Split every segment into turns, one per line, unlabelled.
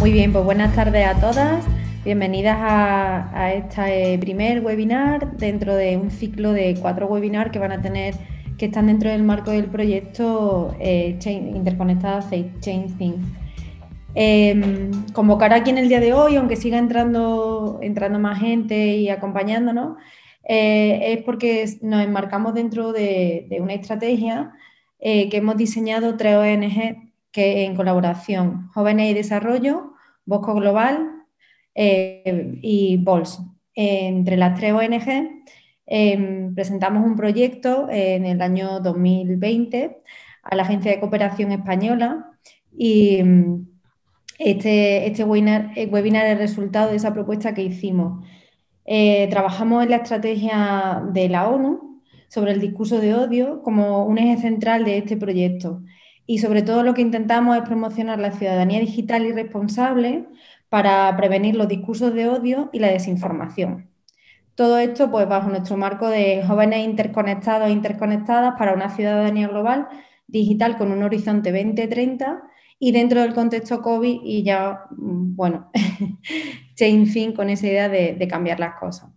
Muy bien, pues buenas tardes a todas. Bienvenidas a este primer webinar dentro de un ciclo de 4 webinars que están dentro del marco del proyecto Interconectadas Change Things. Convocar aquí en el día de hoy, aunque siga entrando más gente y acompañándonos, es porque nos enmarcamos dentro de una estrategia que hemos diseñado 3 ONG que en colaboración, Jóvenes y Desarrollo, Bosco Global y BOLS. Entre las 3 ONG presentamos un proyecto en el año 2020 a la Agencia de Cooperación Española y este webinar es el resultado de esa propuesta que hicimos. Trabajamos en la estrategia de la ONU sobre el discurso de odio como un eje central de este proyecto. Y sobre todo lo que intentamos es promocionar la ciudadanía digital y responsable para prevenir los discursos de odio y la desinformación. Todo esto pues bajo nuestro marco de jóvenes interconectados e interconectadas para una ciudadanía global digital con un horizonte 2030 y dentro del contexto COVID y ya, bueno, Change Things con esa idea de cambiar las cosas.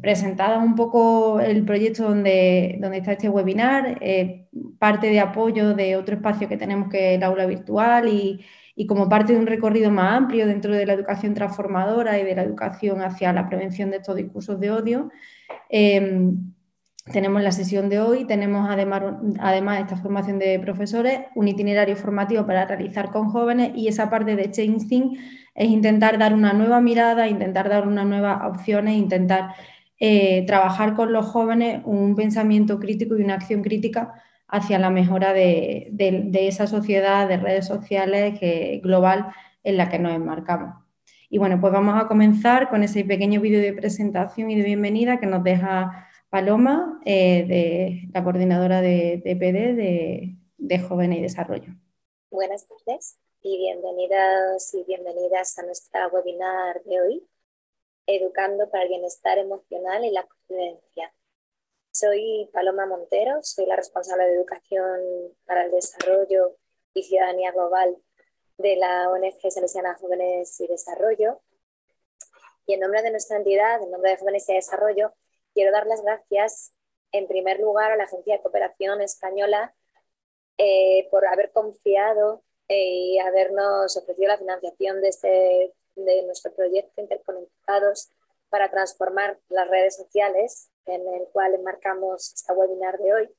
Presentada un poco el proyecto donde está este webinar, parte de apoyo de otro espacio que tenemos que es el aula virtual y como parte de un recorrido más amplio dentro de la educación transformadora y de la educación hacia la prevención de estos discursos de odio. Tenemos la sesión de hoy, tenemos además esta formación de profesores, un itinerario formativo para realizar con jóvenes y esa parte de Change Things es intentar dar una nueva mirada, intentar dar unas nuevas opciones, intentar trabajar con los jóvenes un pensamiento crítico y una acción crítica hacia la mejora de esa sociedad de redes sociales global en la que nos enmarcamos. Y bueno, pues vamos a comenzar con ese pequeño vídeo de presentación y de bienvenida que nos deja Paloma, de la coordinadora de PD de Jóvenes y Desarrollo.
Buenas tardes y bienvenidas a nuestra webinar de hoy, Educando para el Bienestar Emocional y la Convivencia. Soy Paloma Montero, soy la responsable de Educación para el Desarrollo y Ciudadanía Global de la ONG Salesiana Jóvenes y Desarrollo. Y en nombre de nuestra entidad, en nombre de Jóvenes y Desarrollo, quiero dar las gracias en primer lugar a la Agencia de Cooperación Española por haber confiado y habernos ofrecido la financiación de nuestro proyecto Interconectados para transformar las redes sociales, en el cual enmarcamos esta webinar de hoy.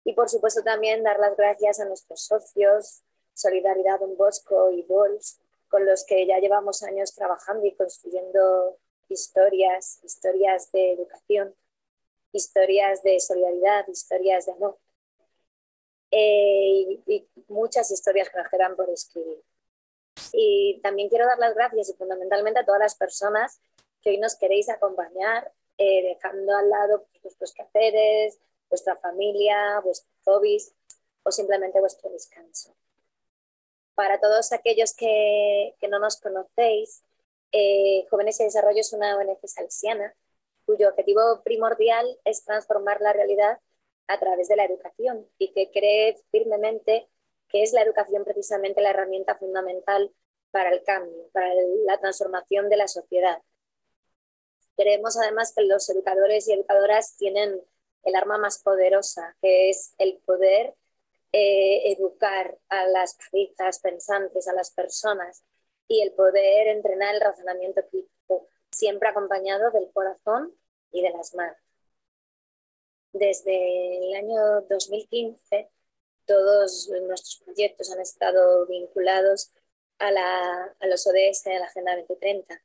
Y por supuesto también dar las gracias a nuestros socios, Solidaridad Don Bosco y BOLS, con los que ya llevamos años trabajando y construyendo historias de educación, historias de solidaridad, historias de amor. Y muchas historias que nos quedan por escribir. Y también quiero dar las gracias y fundamentalmente a todas las personas que hoy nos queréis acompañar, dejando al lado vuestros quehaceres, vuestra familia, vuestros hobbies o simplemente vuestro descanso. Para todos aquellos que no nos conocéis, Jóvenes y Desarrollo es una ONG salesiana cuyo objetivo primordial es transformar la realidad a través de la educación y que cree firmemente que es la educación precisamente la herramienta fundamental para el cambio, para la transformación de la sociedad. Creemos además que los educadores y educadoras tienen el arma más poderosa, que es el poder educar a las cabezas pensantes, a las personas, y el poder entrenar el razonamiento crítico, siempre acompañado del corazón y de las manos. Desde el año 2015, todos nuestros proyectos han estado vinculados a los ODS de la Agenda 2030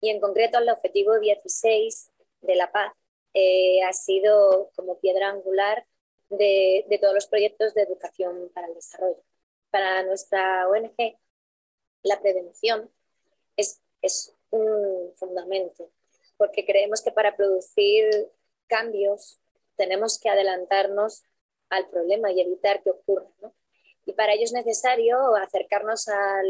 y en concreto al objetivo 16 de la paz. Ha sido como piedra angular de todos los proyectos de educación para el desarrollo. Para nuestra ONG, la prevención es un fundamento, porque creemos que para producir cambios tenemos que adelantarnos al problema y evitar que ocurra, ¿no? Y para ello es necesario acercarnos a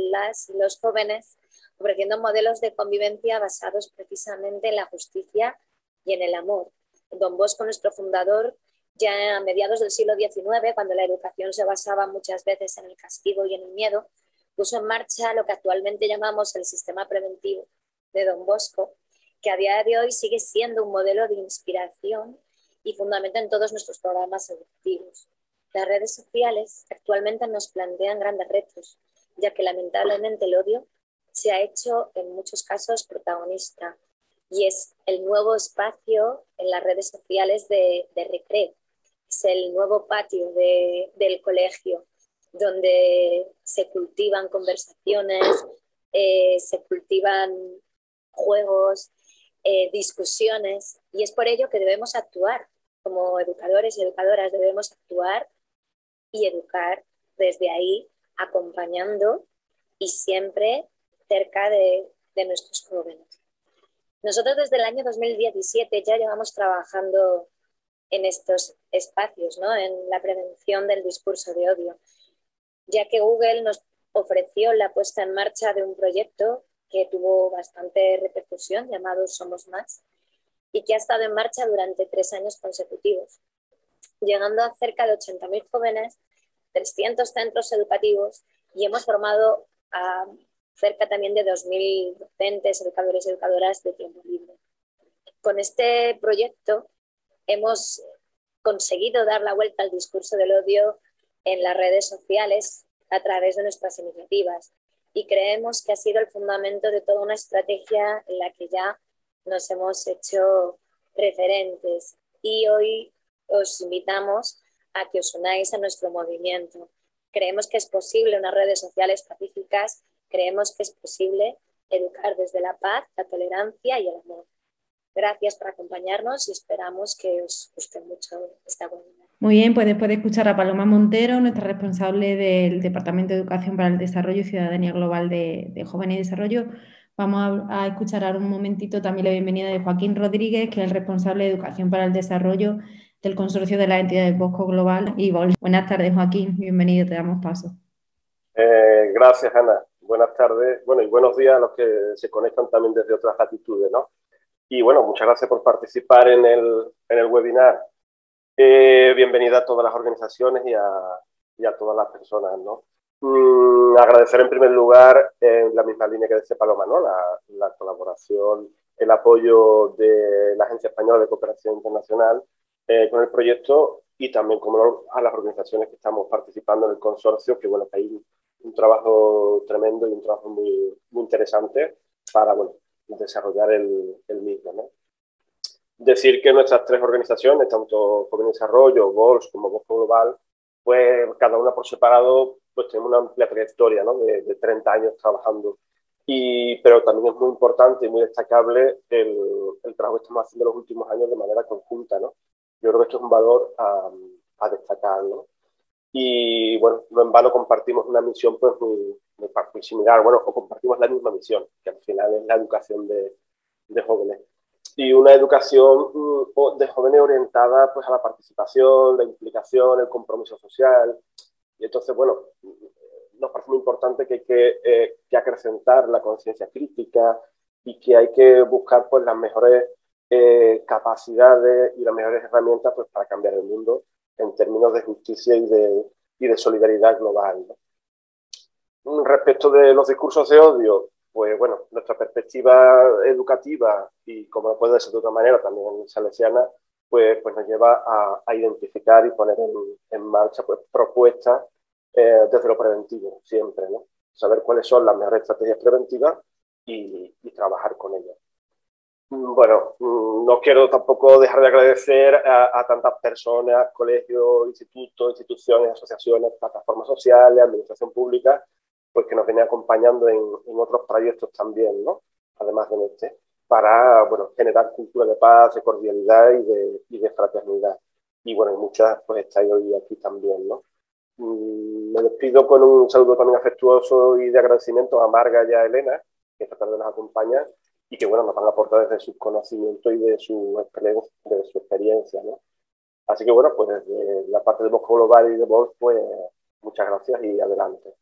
los jóvenes ofreciendo modelos de convivencia basados precisamente en la justicia y en el amor. Don Bosco, nuestro fundador, ya a mediados del siglo XIX, cuando la educación se basaba muchas veces en el castigo y en el miedo, puso en marcha lo que actualmente llamamos el sistema preventivo de Don Bosco, que a día de hoy sigue siendo un modelo de inspiración y fundamento en todos nuestros programas educativos. Las redes sociales actualmente nos plantean grandes retos, ya que lamentablemente el odio se ha hecho en muchos casos protagonista y es el nuevo espacio en las redes sociales de recreo. Es el nuevo patio del colegio, donde se cultivan conversaciones, se cultivan juegos, discusiones, y es por ello que debemos actuar como educadores y educadoras, debemos actuar y educar desde ahí, acompañando y siempre cerca de nuestros jóvenes. Nosotros desde el año 2017 ya llevamos trabajando en estos espacios, ¿no? En la prevención del discurso de odio, ya que Google nos ofreció la puesta en marcha de un proyecto que tuvo bastante repercusión llamado Somos Más y que ha estado en marcha durante 3 años consecutivos, llegando a cerca de 80.000 jóvenes, 300 centros educativos, y hemos formado a cerca también de 2.000 docentes, educadores y educadoras de tiempo libre. Con este proyecto hemos conseguido dar la vuelta al discurso del odio en las redes sociales a través de nuestras iniciativas, y creemos que ha sido el fundamento de toda una estrategia en la que ya nos hemos hecho referentes, y hoy os invitamos a que os unáis a nuestro movimiento. Creemos que es posible unas redes sociales pacíficas, creemos que es posible educar desde la paz, la tolerancia y el amor. Gracias por acompañarnos y esperamos que os guste mucho esta webinar.
Muy bien, pues después de escuchar a Paloma Montero, nuestra responsable del Departamento de Educación para el Desarrollo y Ciudadanía Global de Jóvenes y Desarrollo, vamos a escuchar ahora un momentito también la bienvenida de Joaquín Rodríguez, que es el responsable de Educación para el Desarrollo del Consorcio de las Entidades Bosco Global y BOL. Buenas tardes, Joaquín, bienvenido, te damos paso.
Gracias, Ana. Buenas tardes, bueno, y buenos días a los que se conectan también desde otras latitudes, ¿no? Y bueno, muchas gracias por participar en el webinar. Bienvenida a todas las organizaciones y a todas las personas, ¿no? Agradecer en primer lugar, en la misma línea que decía Paloma, ¿no? La colaboración, el apoyo de la Agencia Española de Cooperación Internacional con el proyecto, y también, como no, a las organizaciones que estamos participando en el consorcio, que bueno, que hay un trabajo tremendo y un trabajo muy, muy interesante para, bueno, desarrollar el mismo, ¿no? Decir que nuestras 3 organizaciones, tanto Joven Desarrollo, BOLS como Bosco Global, pues cada una por separado, pues tenemos una amplia trayectoria, ¿no? de 30 años trabajando. Pero también es muy importante y muy destacable el trabajo que estamos haciendo en los últimos años de manera conjunta, ¿no? Yo creo que esto es un valor a destacar, ¿no? Y bueno, no en vano compartimos una misión pues muy similar, bueno, o compartimos la misma misión, que al final es la educación de jóvenes. Y una educación de jóvenes orientada pues a la participación, la implicación, el compromiso social. Y entonces, bueno, nos parece muy importante que hay que acrecentar la conciencia crítica y que hay que buscar pues las mejores capacidades y las mejores herramientas pues para cambiar el mundo en términos de justicia y de solidaridad global, ¿no? Respecto de los discursos de odio, pues bueno, nuestra perspectiva educativa, y como no puede ser de otra manera, también salesiana, pues nos lleva a identificar y poner en marcha pues propuestas desde lo preventivo, siempre, ¿no? Saber cuáles son las mejores estrategias preventivas y trabajar con ellas. Bueno, no quiero tampoco dejar de agradecer a tantas personas, colegios, institutos, instituciones, asociaciones, plataformas sociales, administración pública, pues que nos vienen acompañando en otros proyectos también, ¿no? Además de este, para, bueno, generar cultura de paz, de cordialidad y de fraternidad. Y bueno, muchas pues estáis hoy aquí también, ¿no? Me despido con un saludo también afectuoso y de agradecimiento a Marga y a Elena, que esta tarde nos acompañan y que, bueno, nos van a aportar desde sus conocimientos y de su experiencia, ¿no? Así que, bueno, pues desde la parte de Bosco Global y de BOLS, pues muchas gracias y adelante.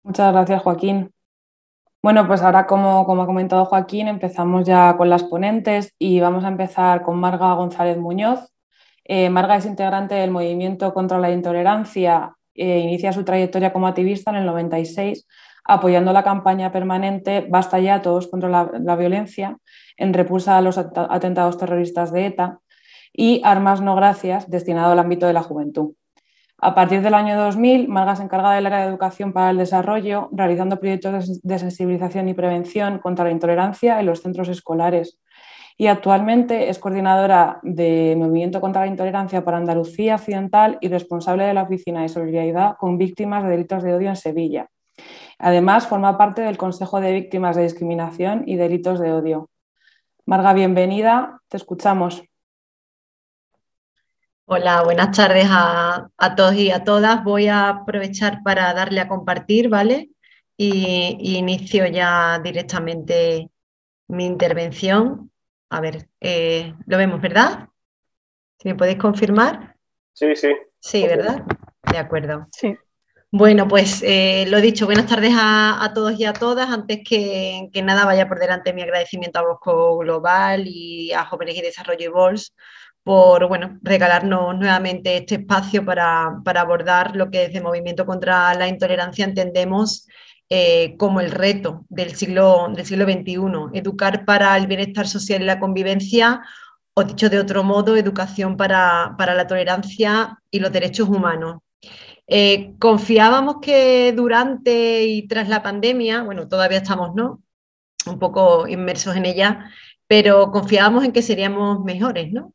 Muchas gracias, Joaquín. Bueno, pues ahora, como ha comentado Joaquín, empezamos ya con las ponentes y vamos a empezar con Marga González Muñoz. Marga es integrante del Movimiento contra la Intolerancia inicia su trayectoria como activista en el 96, apoyando la campaña permanente Basta ya, todos contra la violencia, en repulsa a los atentados terroristas de ETA, y Armas no gracias, destinado al ámbito de la juventud. A partir del año 2000, Marga se encarga del área de educación para el desarrollo, realizando proyectos de sensibilización y prevención contra la intolerancia en los centros escolares. Y actualmente es coordinadora de Movimiento contra la Intolerancia para Andalucía Occidental y responsable de la Oficina de Solidaridad con Víctimas de Delitos de Odio en Sevilla. Además, forma parte del Consejo de Víctimas de Discriminación y Delitos de Odio. Marga, bienvenida, te escuchamos.
Hola, buenas tardes a todos y a todas. Voy a aprovechar para darle a compartir, ¿vale? Y inicio ya directamente mi intervención. A ver, lo vemos, ¿verdad? ¿Si me podéis confirmar?
Sí, sí.
Sí, ¿verdad? De acuerdo.
Sí.
Bueno, pues lo dicho, buenas tardes a todos y a todas. Antes que nada, vaya por delante mi agradecimiento a Bosco Global y a Jóvenes y Desarrollo y Vols por regalarnos nuevamente este espacio para abordar lo que desde Movimiento contra la Intolerancia entendemos como el reto del siglo XXI, educar para el bienestar social y la convivencia, o dicho de otro modo, educación para la tolerancia y los derechos humanos. Confiábamos que durante y tras la pandemia, bueno, todavía estamos, ¿no?, un poco inmersos en ella, pero confiábamos en que seríamos mejores, ¿no?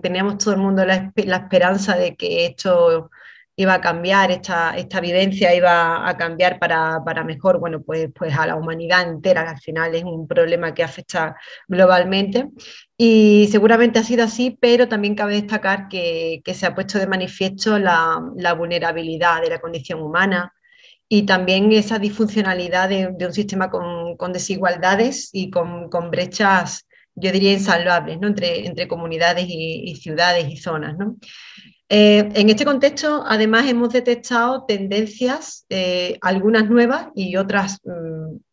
Teníamos todo el mundo la esperanza de que esto iba a cambiar, esta vivencia iba a cambiar para mejor, bueno, pues a la humanidad entera, que al final es un problema que afecta globalmente. Y seguramente ha sido así, pero también cabe destacar que se ha puesto de manifiesto la vulnerabilidad de la condición humana y también esa disfuncionalidad de un sistema con desigualdades y con brechas, yo diría, insalvables, ¿no?, entre comunidades y ciudades y zonas, ¿no? En este contexto, además, hemos detectado tendencias, algunas nuevas y otras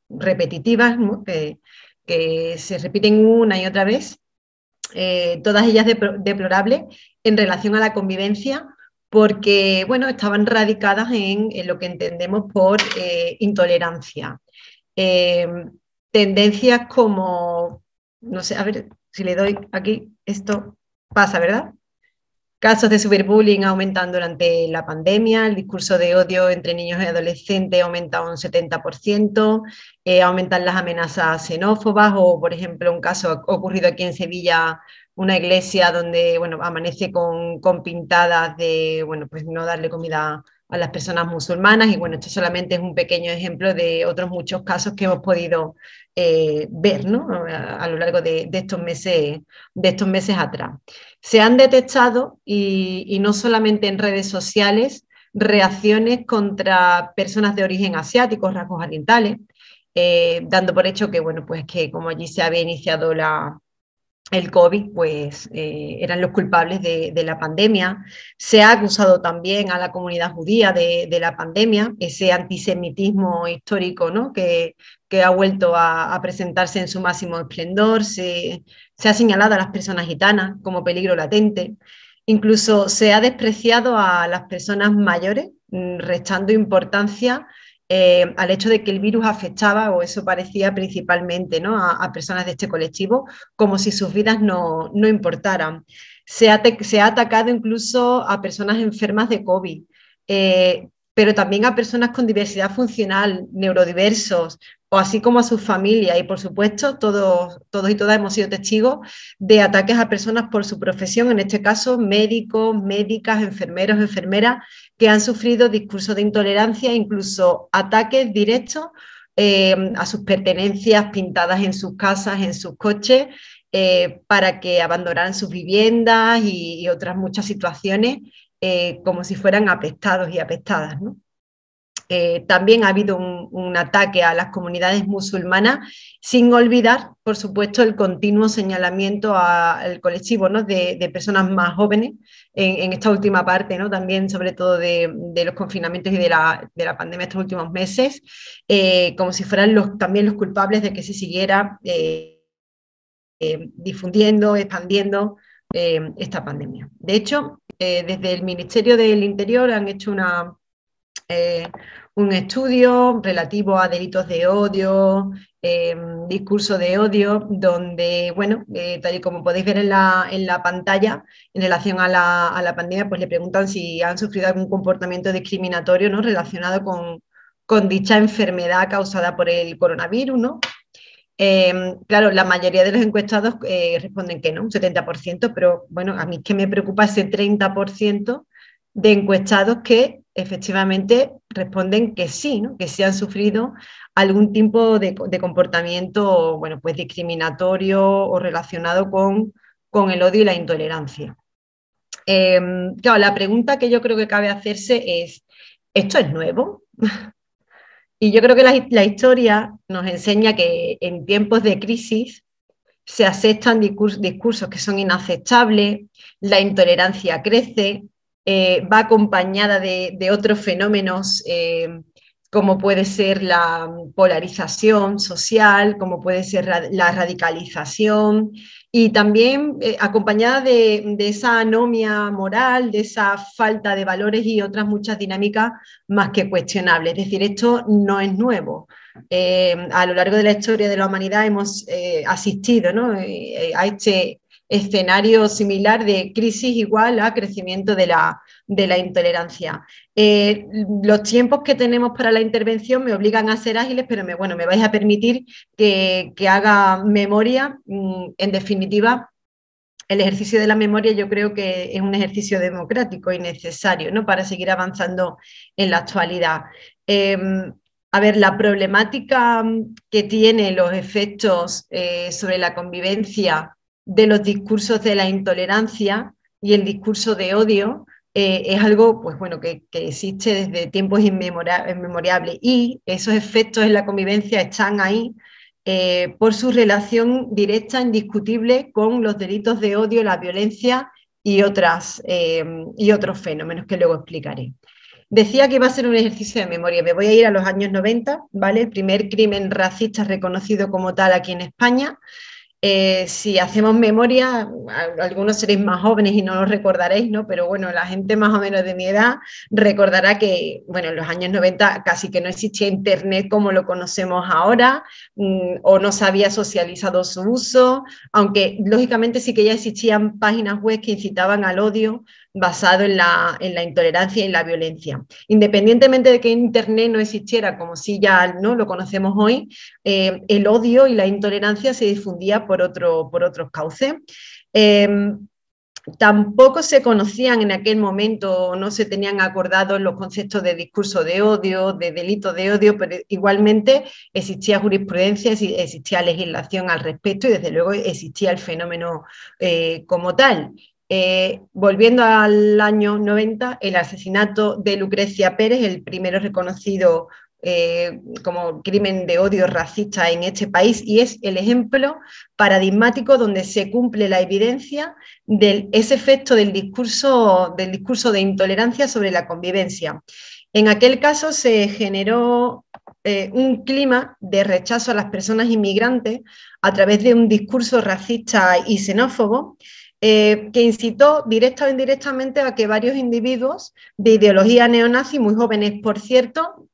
repetitivas, ¿no?, que se repiten una y otra vez, todas ellas deplorables en relación a la convivencia, porque bueno, estaban radicadas en lo que entendemos por intolerancia. Tendencias como, no sé, a ver si le doy aquí, esto pasa, ¿verdad? Casos de ciberbullying aumentan durante la pandemia, el discurso de odio entre niños y adolescentes aumenta un 70%, aumentan las amenazas xenófobas o, por ejemplo, un caso ocurrido aquí en Sevilla, una iglesia donde, bueno, amanece con pintadas de, bueno, pues no darle comida a las personas musulmanas, y bueno, esto solamente es un pequeño ejemplo de otros muchos casos que hemos podido ver, ¿no?, a lo largo de estos meses atrás. Se han detectado, y no solamente en redes sociales, reacciones contra personas de origen asiático, rasgos orientales, dando por hecho que, bueno, pues que como allí se había iniciado el COVID, pues eran los culpables de la pandemia. Se ha acusado también a la comunidad judía de la pandemia, ese antisemitismo histórico, ¿no?, que ha vuelto a presentarse en su máximo esplendor. Se ha señalado a las personas gitanas como peligro latente. Incluso se ha despreciado a las personas mayores, restando importancia al hecho de que el virus afectaba, o eso parecía principalmente, ¿no?, a personas de este colectivo, como si sus vidas no importaran. Se ha atacado incluso a personas enfermas de COVID, pero también a personas con diversidad funcional, neurodiversos, o así como a sus familias. Y por supuesto, todos y todas hemos sido testigos de ataques a personas por su profesión, en este caso médicos, médicas, enfermeros, enfermeras, que han sufrido discursos de intolerancia, incluso ataques directos a sus pertenencias pintadas en sus casas, en sus coches, para que abandonaran sus viviendas y otras muchas situaciones, como si fueran apestados y apestadas, ¿no? También ha habido un ataque a las comunidades musulmanas, sin olvidar, por supuesto, el continuo señalamiento al colectivo, ¿no?, de personas más jóvenes en esta última parte, ¿no?, también sobre todo de los confinamientos y de la pandemia estos últimos meses, como si fueran también los culpables de que se siguiera difundiendo, expandiendo esta pandemia. De hecho, desde el Ministerio del Interior han hecho un estudio relativo a delitos de odio, discurso de odio, donde, bueno, tal y como podéis ver en la pantalla, en relación a la pandemia, pues le preguntan si han sufrido algún comportamiento discriminatorio, ¿no?, relacionado con dicha enfermedad causada por el coronavirus, ¿no? Claro, la mayoría de los encuestados responden que no, un 70%, pero bueno, a mí es que me preocupa ese 30% de encuestados que efectivamente responden que sí, ¿no?, que sí han sufrido algún tipo de comportamiento, bueno, pues discriminatorio o relacionado con el odio y la intolerancia. Claro, la pregunta que yo creo que cabe hacerse es, ¿esto es nuevo? Y yo creo que la historia nos enseña que en tiempos de crisis se aceptan discursos que son inaceptables, la intolerancia crece, va acompañada de otros fenómenos como puede ser la polarización social, como puede ser la radicalización, y también acompañada de esa anomia moral, de esa falta de valores y otras muchas dinámicas más que cuestionables. Es decir, esto no es nuevo. A lo largo de la historia de la humanidad hemos asistido, ¿no?, a este escenario similar de crisis igual a crecimiento de la intolerancia. Los tiempos que tenemos para la intervención me obligan a ser ágiles, pero me vais a permitir que haga memoria. En definitiva, el ejercicio de la memoria yo creo que es un ejercicio democrático y necesario, ¿no?, para seguir avanzando en la actualidad. A ver, la problemática que tiene los efectos sobre la convivencia de los discursos de la intolerancia y el discurso de odio es algo, pues bueno, que existe desde tiempos inmemorables, y esos efectos en la convivencia están ahí por su relación directa, indiscutible, con los delitos de odio, la violencia y otros fenómenos que luego explicaré. Decía que iba a ser un ejercicio de memoria. Me voy a ir a los años 90, ¿vale? El primer crimen racista reconocido como tal aquí en España. Si hacemos memoria, algunos seréis más jóvenes y no lo recordaréis, ¿no? Pero bueno, la gente más o menos de mi edad recordará que, bueno, en los años 90 casi que no existía Internet como lo conocemos ahora, o no se había socializado su uso, aunque lógicamente sí que ya existían páginas web que incitaban al odio basado en la intolerancia y en la violencia. Independientemente de que Internet no existiera, como sí ya no lo conocemos hoy, el odio y la intolerancia se difundía por otros cauces. Tampoco se conocían en aquel momento, no se tenían acordados los conceptos de discurso de odio, de delito de odio, pero igualmente existía jurisprudencia, existía legislación al respecto y desde luego existía el fenómeno como tal. Volviendo al año 90, el asesinato de Lucrecia Pérez, el primero reconocido como crimen de odio racista en este país, y es el ejemplo paradigmático donde se cumple la evidencia de ese efecto del discurso de intolerancia sobre la convivencia. En aquel caso se generó un clima de rechazo a las personas inmigrantes a través de un discurso racista y xenófobo, que incitó directa o indirectamente a que varios individuos de ideología neonazi, muy jóvenes por cierto,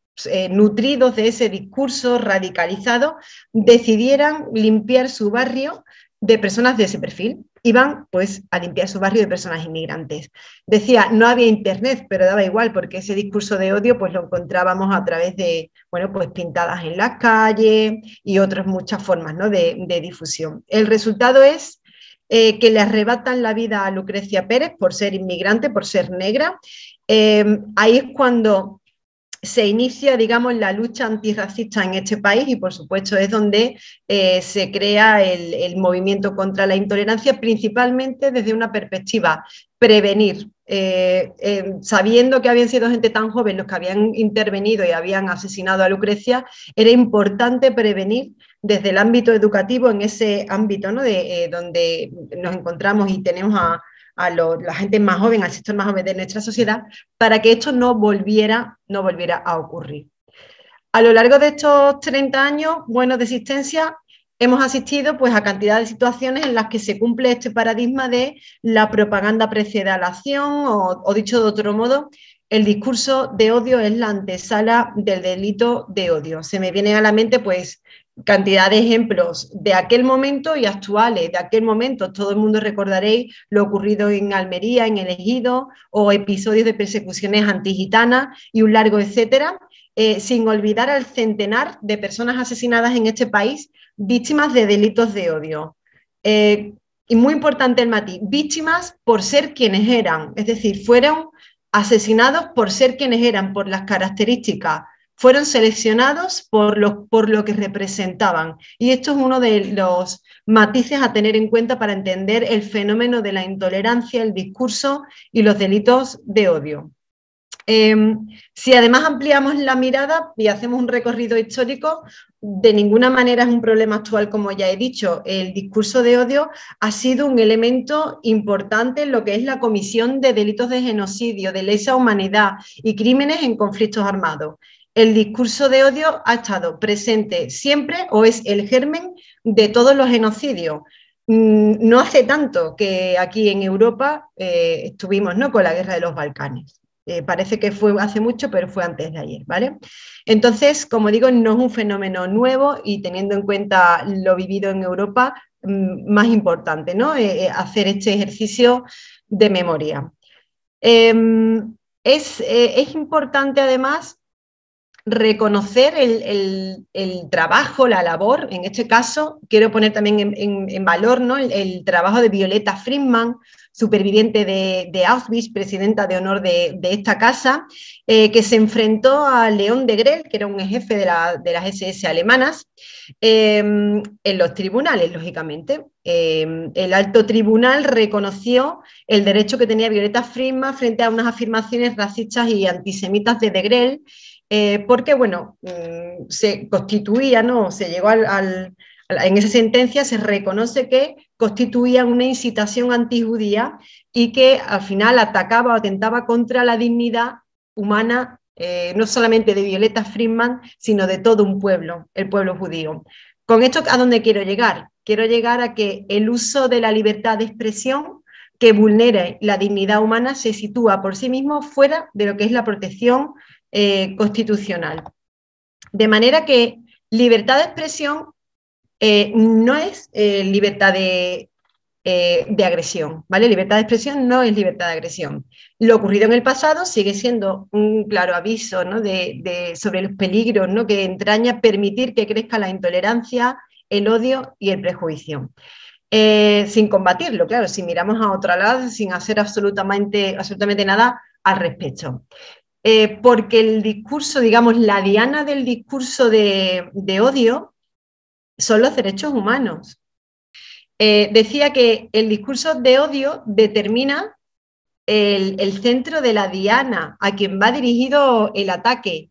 nutridos de ese discurso radicalizado, decidieran limpiar su barrio de personas de ese perfil. Iban pues a limpiar su barrio de personas inmigrantes. Decía, no había internet, pero daba igual, porque ese discurso de odio pues lo encontrábamos a través de, bueno, pues pintadas en las calles y otras muchas formas, ¿no?, de difusión. El resultado es que le arrebatan la vida a Lucrecia Pérez por ser inmigrante, por ser negra. Ahí es cuando se inicia, digamos, la lucha antirracista en este país, y por supuesto es donde se crea el movimiento contra la intolerancia, principalmente desde una perspectiva prevenir, sabiendo que habían sido gente tan joven los que habían intervenido y habían asesinado a Lucrecia, era importante prevenir desde el ámbito educativo, en ese ámbito, ¿no?, donde nos encontramos y tenemos a la gente más joven, al sector más joven de nuestra sociedad, para que esto no volviera a ocurrir. A lo largo de estos 30 años buenos de existencia, hemos asistido pues a cantidad de situaciones en las que se cumple este paradigma de la propaganda precede a la acción, o dicho de otro modo, el discurso de odio es la antesala del delito de odio. Se me vienen a la mente, pues, cantidad de ejemplos de aquel momento y actuales. De aquel momento, todo el mundo recordaréis lo ocurrido en Almería, en El Ejido, o episodios de persecuciones antigitanas y un largo etcétera, sin olvidar al centenar de personas asesinadas en este país, víctimas de delitos de odio. Y muy importante el matiz, víctimas por ser quienes eran, es decir, fueron asesinados por ser quienes eran, por las características, fueron seleccionados por lo que representaban. Y esto es uno de los matices a tener en cuenta para entender el fenómeno de la intolerancia, el discurso y los delitos de odio. Si además ampliamos la mirada y hacemos un recorrido histórico, de ninguna manera es un problema actual, como ya he dicho. El discurso de odio ha sido un elemento importante en lo que es la comisión de delitos de genocidio, de lesa humanidad y crímenes en conflictos armados. El discurso de odio ha estado presente siempre o es el germen de todos los genocidios. No hace tanto que aquí en Europa estuvimos, ¿no?, con la guerra de los Balcanes. Parece que fue hace mucho, pero fue antes de ayer, ¿vale? Entonces, como digo, no es un fenómeno nuevo y teniendo en cuenta lo vivido en Europa, más importante, ¿no? Hacer este ejercicio de memoria. Es importante, además, reconocer el trabajo, la labor. En este caso, quiero poner también en valor, ¿no?, el trabajo de Violeta Friedman, superviviente de Auschwitz, presidenta de honor de esta casa, que se enfrentó a León Degrelle, que era un jefe de las SS alemanas, en los tribunales, lógicamente. El alto tribunal reconoció el derecho que tenía Violeta Friedman frente a unas afirmaciones racistas y antisemitas de Degrelle, porque, bueno, se constituía, ¿no?, se llegó en esa sentencia se reconoce que constituían una incitación antijudía y que al final atacaba o atentaba contra la dignidad humana, no solamente de Violeta Friedman, sino de todo un pueblo, el pueblo judío. Con esto, ¿a dónde quiero llegar? Quiero llegar a que el uso de la libertad de expresión que vulnere la dignidad humana se sitúa por sí mismo fuera de lo que es la protección constitucional. De manera que libertad de expresión no es libertad de agresión, ¿vale? Libertad de expresión no es libertad de agresión. Lo ocurrido en el pasado sigue siendo un claro aviso, ¿no?, sobre los peligros, ¿no?, que entraña permitir que crezca la intolerancia, el odio y el prejuicio. Sin combatirlo, claro, si miramos a otro lado, sin hacer absolutamente nada al respecto. Porque el discurso, digamos, la diana del discurso de odio son los derechos humanos. Decía que el discurso de odio determina el centro de la diana, a quien va dirigido el ataque.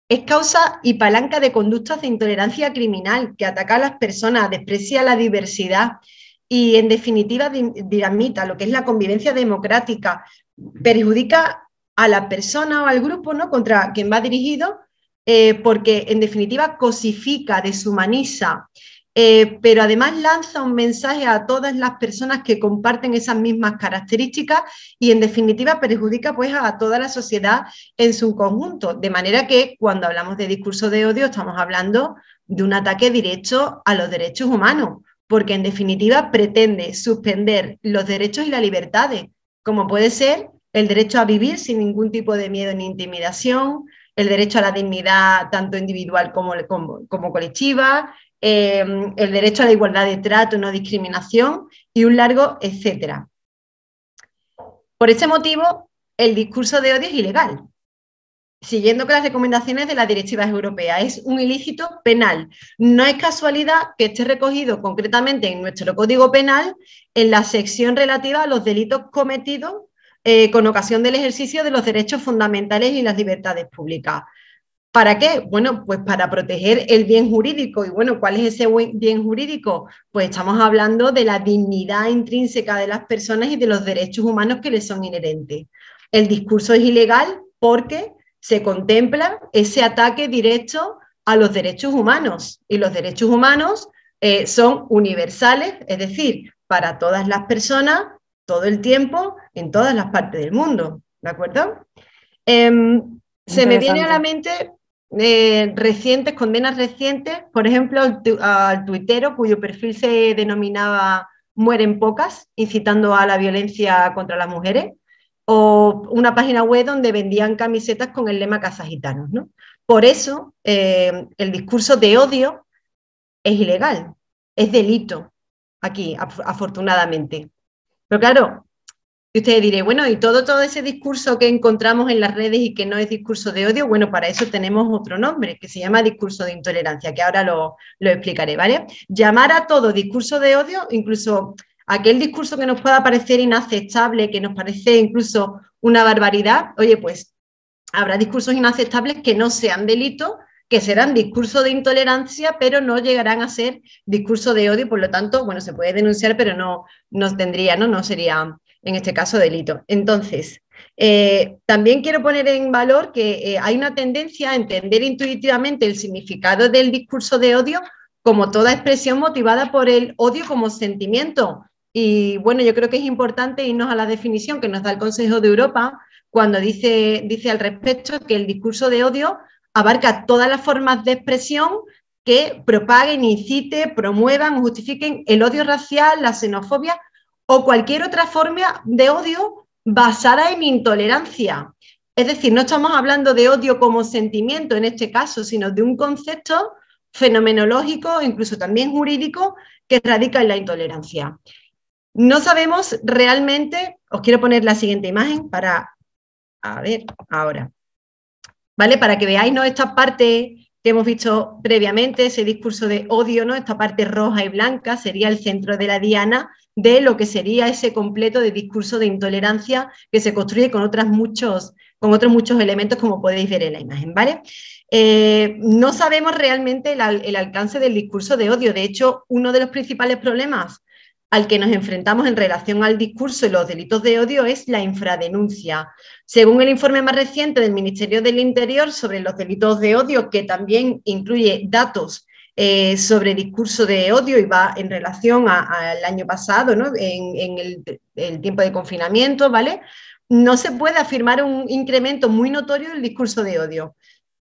Es causa y palanca de conductas de intolerancia criminal que ataca a las personas, desprecia la diversidad y, en definitiva, dinamita lo que es la convivencia democrática, perjudica a la persona o al grupo, ¿no?, contra quien va dirigido, porque en definitiva cosifica, deshumaniza, pero además lanza un mensaje a todas las personas que comparten esas mismas características y en definitiva perjudica, pues, a toda la sociedad en su conjunto. De manera que cuando hablamos de discurso de odio estamos hablando de un ataque directo a los derechos humanos, porque en definitiva pretende suspender los derechos y las libertades, como puede ser el derecho a vivir sin ningún tipo de miedo ni intimidación, el derecho a la dignidad tanto individual como colectiva, el derecho a la igualdad de trato, no discriminación y un largo etcétera. Por ese motivo, el discurso de odio es ilegal, siguiendo con las recomendaciones de las directivas europeas. Es un ilícito penal. No es casualidad que esté recogido concretamente en nuestro Código Penal en la sección relativa a los delitos cometidos con ocasión del ejercicio de los derechos fundamentales y las libertades públicas. ¿Para qué? Bueno, pues para proteger el bien jurídico. Y bueno, ¿cuál es ese bien jurídico? Pues estamos hablando de la dignidad intrínseca de las personas y de los derechos humanos que les son inherentes. El discurso es ilegal porque se contempla ese ataque directo a los derechos humanos. Y los derechos humanos son universales, es decir, para todas las personas, todo el tiempo, en todas las partes del mundo, ¿de acuerdo? Se me viene a la mente recientes, condenas recientes, por ejemplo, al tuitero cuyo perfil se denominaba Mueren Pocas, incitando a la violencia contra las mujeres, o una página web donde vendían camisetas con el lema Cazagitanos, ¿no? Por eso, el discurso de odio es ilegal, es delito aquí, afortunadamente. Pero claro, ustedes dirán, bueno, y todo ese discurso que encontramos en las redes y que no es discurso de odio, bueno, para eso tenemos otro nombre, que se llama discurso de intolerancia, que ahora lo explicaré, ¿vale? Llamar a todo discurso de odio, incluso aquel discurso que nos pueda parecer inaceptable, que nos parece incluso una barbaridad, oye, pues habrá discursos inaceptables que no sean delitos, que serán discursos de intolerancia, pero no llegarán a ser discurso de odio, por lo tanto, bueno, se puede denunciar, pero no tendría, no sería en este caso delito. Entonces, también quiero poner en valor que hay una tendencia a entender intuitivamente el significado del discurso de odio como toda expresión motivada por el odio como sentimiento. Y bueno, yo creo que es importante irnos a la definición que nos da el Consejo de Europa cuando dice al respecto que el discurso de odio abarca todas las formas de expresión que propaguen, inciten, promuevan o justifiquen el odio racial, la xenofobia o cualquier otra forma de odio basada en intolerancia. Es decir, no estamos hablando de odio como sentimiento en este caso, sino de un concepto fenomenológico, incluso también jurídico, que radica en la intolerancia. No sabemos realmente, os quiero poner la siguiente imagen para, a ver, ahora, ¿vale? Para que veáis, ¿no?, esta parte que hemos visto previamente, ese discurso de odio, ¿no?, esta parte roja y blanca sería el centro de la diana de lo que sería ese completo de discurso de intolerancia que se construye con otros muchos elementos, como podéis ver en la imagen, ¿vale? No sabemos realmente el alcance del discurso de odio. De hecho, uno de los principales problemas al que nos enfrentamos en relación al discurso y los delitos de odio es la infradenuncia. Según el informe más reciente del Ministerio del Interior sobre los delitos de odio, que también incluye datos sobre discurso de odio y va en relación al año pasado, ¿no?, en el tiempo de confinamiento, ¿vale?, no se puede afirmar un incremento muy notorio del discurso de odio,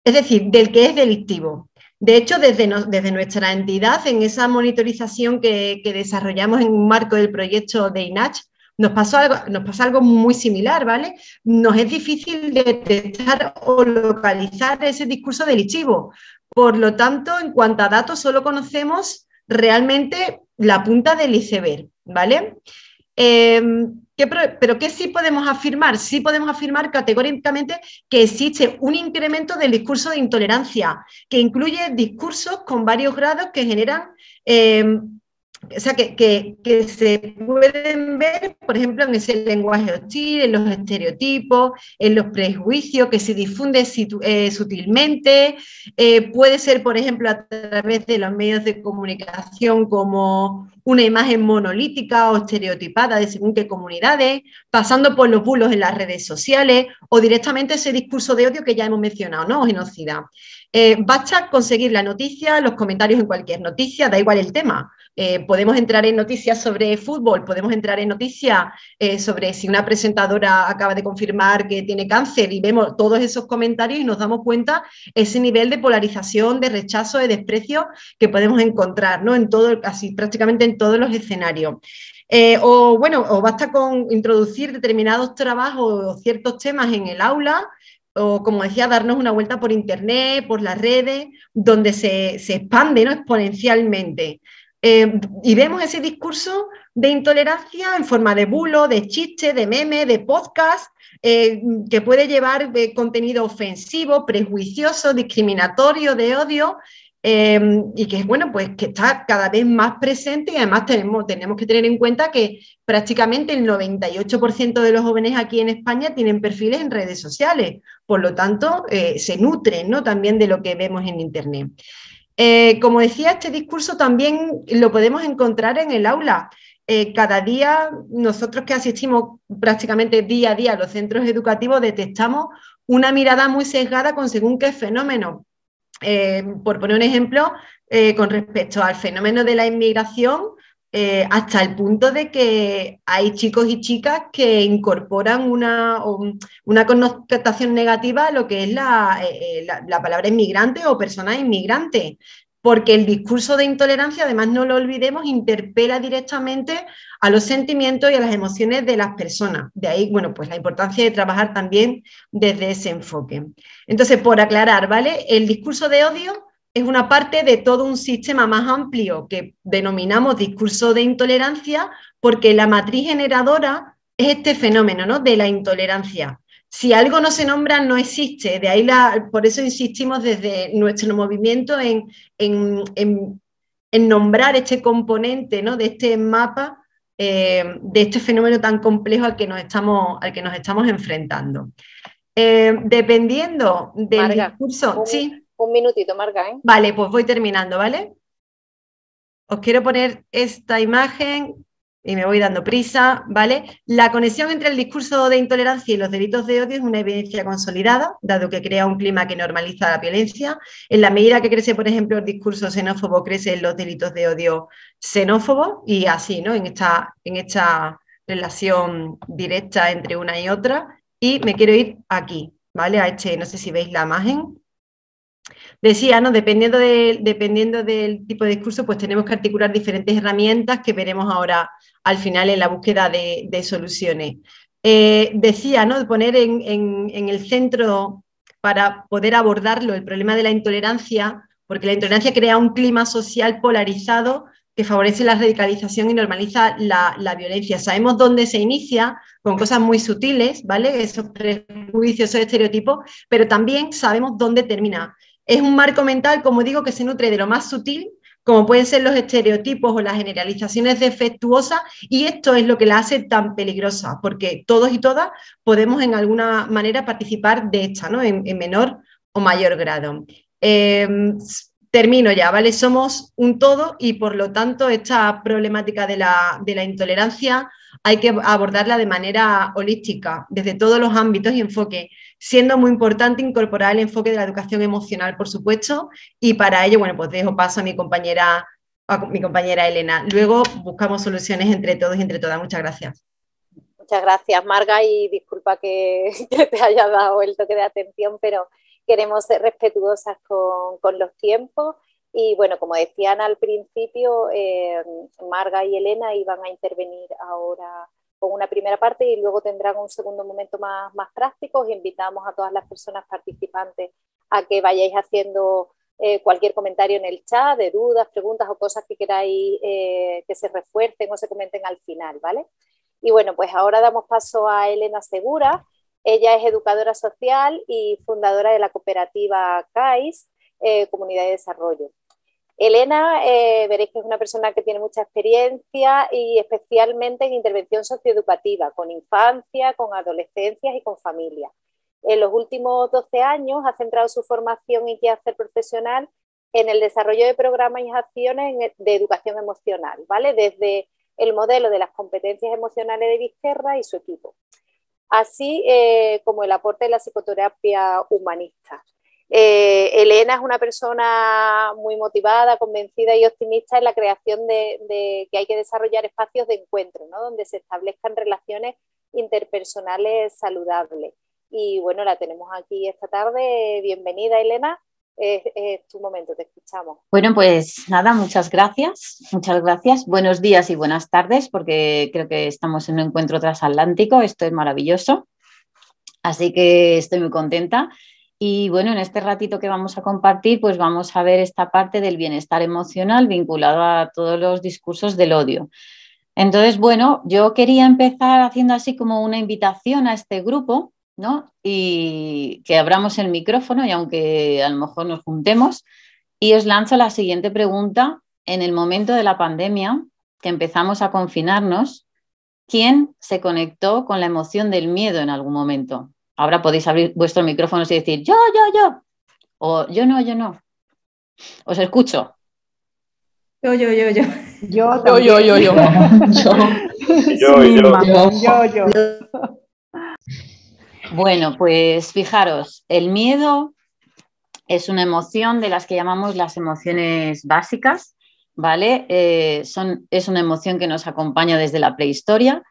es decir, del que es delictivo. De hecho, desde nuestra entidad, en esa monitorización que desarrollamos en un marco del proyecto de INACH, nos pasa algo muy similar, ¿vale? Nos es difícil detectar o localizar ese discurso delictivo. Por lo tanto, en cuanto a datos, solo conocemos realmente la punta del iceberg, ¿vale? Pero ¿qué sí podemos afirmar? Sí podemos afirmar categóricamente que existe un incremento del discurso de intolerancia, que incluye discursos con varios grados que generan, o sea, que se pueden ver, por ejemplo, en ese lenguaje hostil, en los estereotipos, en los prejuicios, que se difunde sutilmente, puede ser, por ejemplo, a través de los medios de comunicación como una imagen monolítica o estereotipada de según qué comunidades, pasando por los bulos en las redes sociales o directamente ese discurso de odio que ya hemos mencionado, ¿no?, o genocida. Basta conseguir la noticia, los comentarios en cualquier noticia, da igual el tema. Podemos entrar en noticias sobre fútbol, podemos entrar en noticias sobre si una presentadora acaba de confirmar que tiene cáncer y vemos todos esos comentarios y nos damos cuenta ese nivel de polarización, de rechazo, de desprecio que podemos encontrar, ¿no?, en todo, casi prácticamente en todos los escenarios. O basta con introducir determinados trabajos o ciertos temas en el aula, o, como decía, darnos una vuelta por internet, por las redes, donde se expande, ¿no?, exponencialmente. Y vemos ese discurso de intolerancia en forma de bulo, de chiste, de meme, de podcast, que puede llevar contenido ofensivo, prejuicioso, discriminatorio, de odio, y que, bueno, pues que está cada vez más presente. Y además tenemos que tener en cuenta que prácticamente el 98% de los jóvenes aquí en España tienen perfiles en redes sociales, por lo tanto se nutren, ¿no?, también de lo que vemos en internet. Como decía, este discurso también lo podemos encontrar en el aula. Cada día, nosotros que asistimos prácticamente día a día a los centros educativos, detectamos una mirada muy sesgada con según qué fenómeno. Por poner un ejemplo, con respecto al fenómeno de la inmigración, hasta el punto de que hay chicos y chicas que incorporan una connotación negativa a lo que es la palabra inmigrante o persona inmigrante, porque el discurso de intolerancia, además no lo olvidemos, interpela directamente a los sentimientos y a las emociones de las personas. De ahí, bueno, pues la importancia de trabajar también desde ese enfoque. Entonces, por aclarar, ¿vale? El discurso de odio es una parte de todo un sistema más amplio que denominamos discurso de intolerancia, porque la matriz generadora es este fenómeno, ¿no?, de la intolerancia. Si algo no se nombra, no existe. De ahí por eso insistimos desde nuestro movimiento en nombrar este componente, ¿no?, de este mapa, de este fenómeno tan complejo al que nos estamos enfrentando. Dependiendo del
Marga,
discurso... Sí.
Un minutito, Marga, ¿eh?
Vale, pues voy terminando, ¿vale? Os quiero poner esta imagen y me voy dando prisa, ¿vale? La conexión entre el discurso de intolerancia y los delitos de odio es una evidencia consolidada, dado que crea un clima que normaliza la violencia. En la medida que crece, por ejemplo, el discurso xenófobo, crecen los delitos de odio xenófobos y así, ¿no? En esta relación directa entre una y otra. Y me quiero ir aquí, ¿vale? No sé si veis la imagen. Decía, ¿no?, dependiendo del tipo de discurso, pues tenemos que articular diferentes herramientas que veremos ahora al final en la búsqueda de soluciones. Decía, ¿no?, poner en el centro, para poder abordarlo, el problema de la intolerancia, porque la intolerancia crea un clima social polarizado que favorece la radicalización y normaliza la violencia. Sabemos dónde se inicia, con cosas muy sutiles, ¿vale?, esos prejuicios, esos estereotipos, pero también sabemos dónde termina. Es un marco mental, como digo, que se nutre de lo más sutil, como pueden ser los estereotipos o las generalizaciones defectuosas, y esto es lo que la hace tan peligrosa, porque todos y todas podemos en alguna manera participar de esta, ¿no?, en menor o mayor grado. Termino ya, ¿vale? Somos un todo y por lo tanto esta problemática de la intolerancia hay que abordarla de manera holística, desde todos los ámbitos y enfoques, siendo muy importante incorporar el enfoque de la educación emocional, por supuesto, y para ello, bueno, pues dejo paso a mi compañera Elena. Luego buscamos soluciones entre todos y entre todas. Muchas gracias.
Muchas gracias, Marga, y disculpa que te haya dado el toque de atención, pero queremos ser respetuosas con los tiempos. Y bueno, como decían al principio, Marga y Elena iban a intervenir ahora con una primera parte y luego tendrán un segundo momento más práctico. Os invitamos a todas las personas participantes a que vayáis haciendo cualquier comentario en el chat, de dudas, preguntas o cosas que queráis que se refuercen o se comenten al final, ¿vale? Y bueno, pues ahora damos paso a Elena Segura. Ella es educadora social y fundadora de la cooperativa CAIS, Comunidad de Desarrollo. Elena, veréis que es una persona que tiene mucha experiencia y especialmente en intervención socioeducativa, con infancia, con adolescencias y con familias. En los últimos 12 años ha centrado su formación y quehacer profesional en el desarrollo de programas y acciones de educación emocional, ¿vale? Desde el modelo de las competencias emocionales de Vizquerra y su equipo, así como el aporte de la psicoterapia humanista. Elena es una persona muy motivada, convencida y optimista en la creación de que hay que desarrollar espacios de encuentro, ¿no?, donde se establezcan relaciones interpersonales saludables. Y bueno, la tenemos aquí esta tarde. Bienvenida, Elena. Es tu momento, te escuchamos.
Bueno, pues nada, muchas gracias. Buenos días y buenas tardes, porque creo que estamos en un encuentro transatlántico. Esto es maravilloso. Así que estoy muy contenta. Y bueno, en este ratito que vamos a compartir, pues vamos a ver esta parte del bienestar emocional vinculado a todos los discursos del odio. Entonces, bueno, yo quería empezar haciendo así como una invitación a este grupo, ¿no? Y que abramos el micrófono y aunque a lo mejor nos juntemos, y os lanzo la siguiente pregunta. En el momento de la pandemia, que empezamos a confinarnos, ¿quién se conectó con la emoción del miedo en algún momento? Ahora podéis abrir vuestros micrófonos y decir yo, o yo no. Os escucho.
Yo.
Bueno, pues fijaros, el miedo es una emoción de las que llamamos las emociones básicas ¿vale? Es una emoción que nos acompaña desde la prehistoria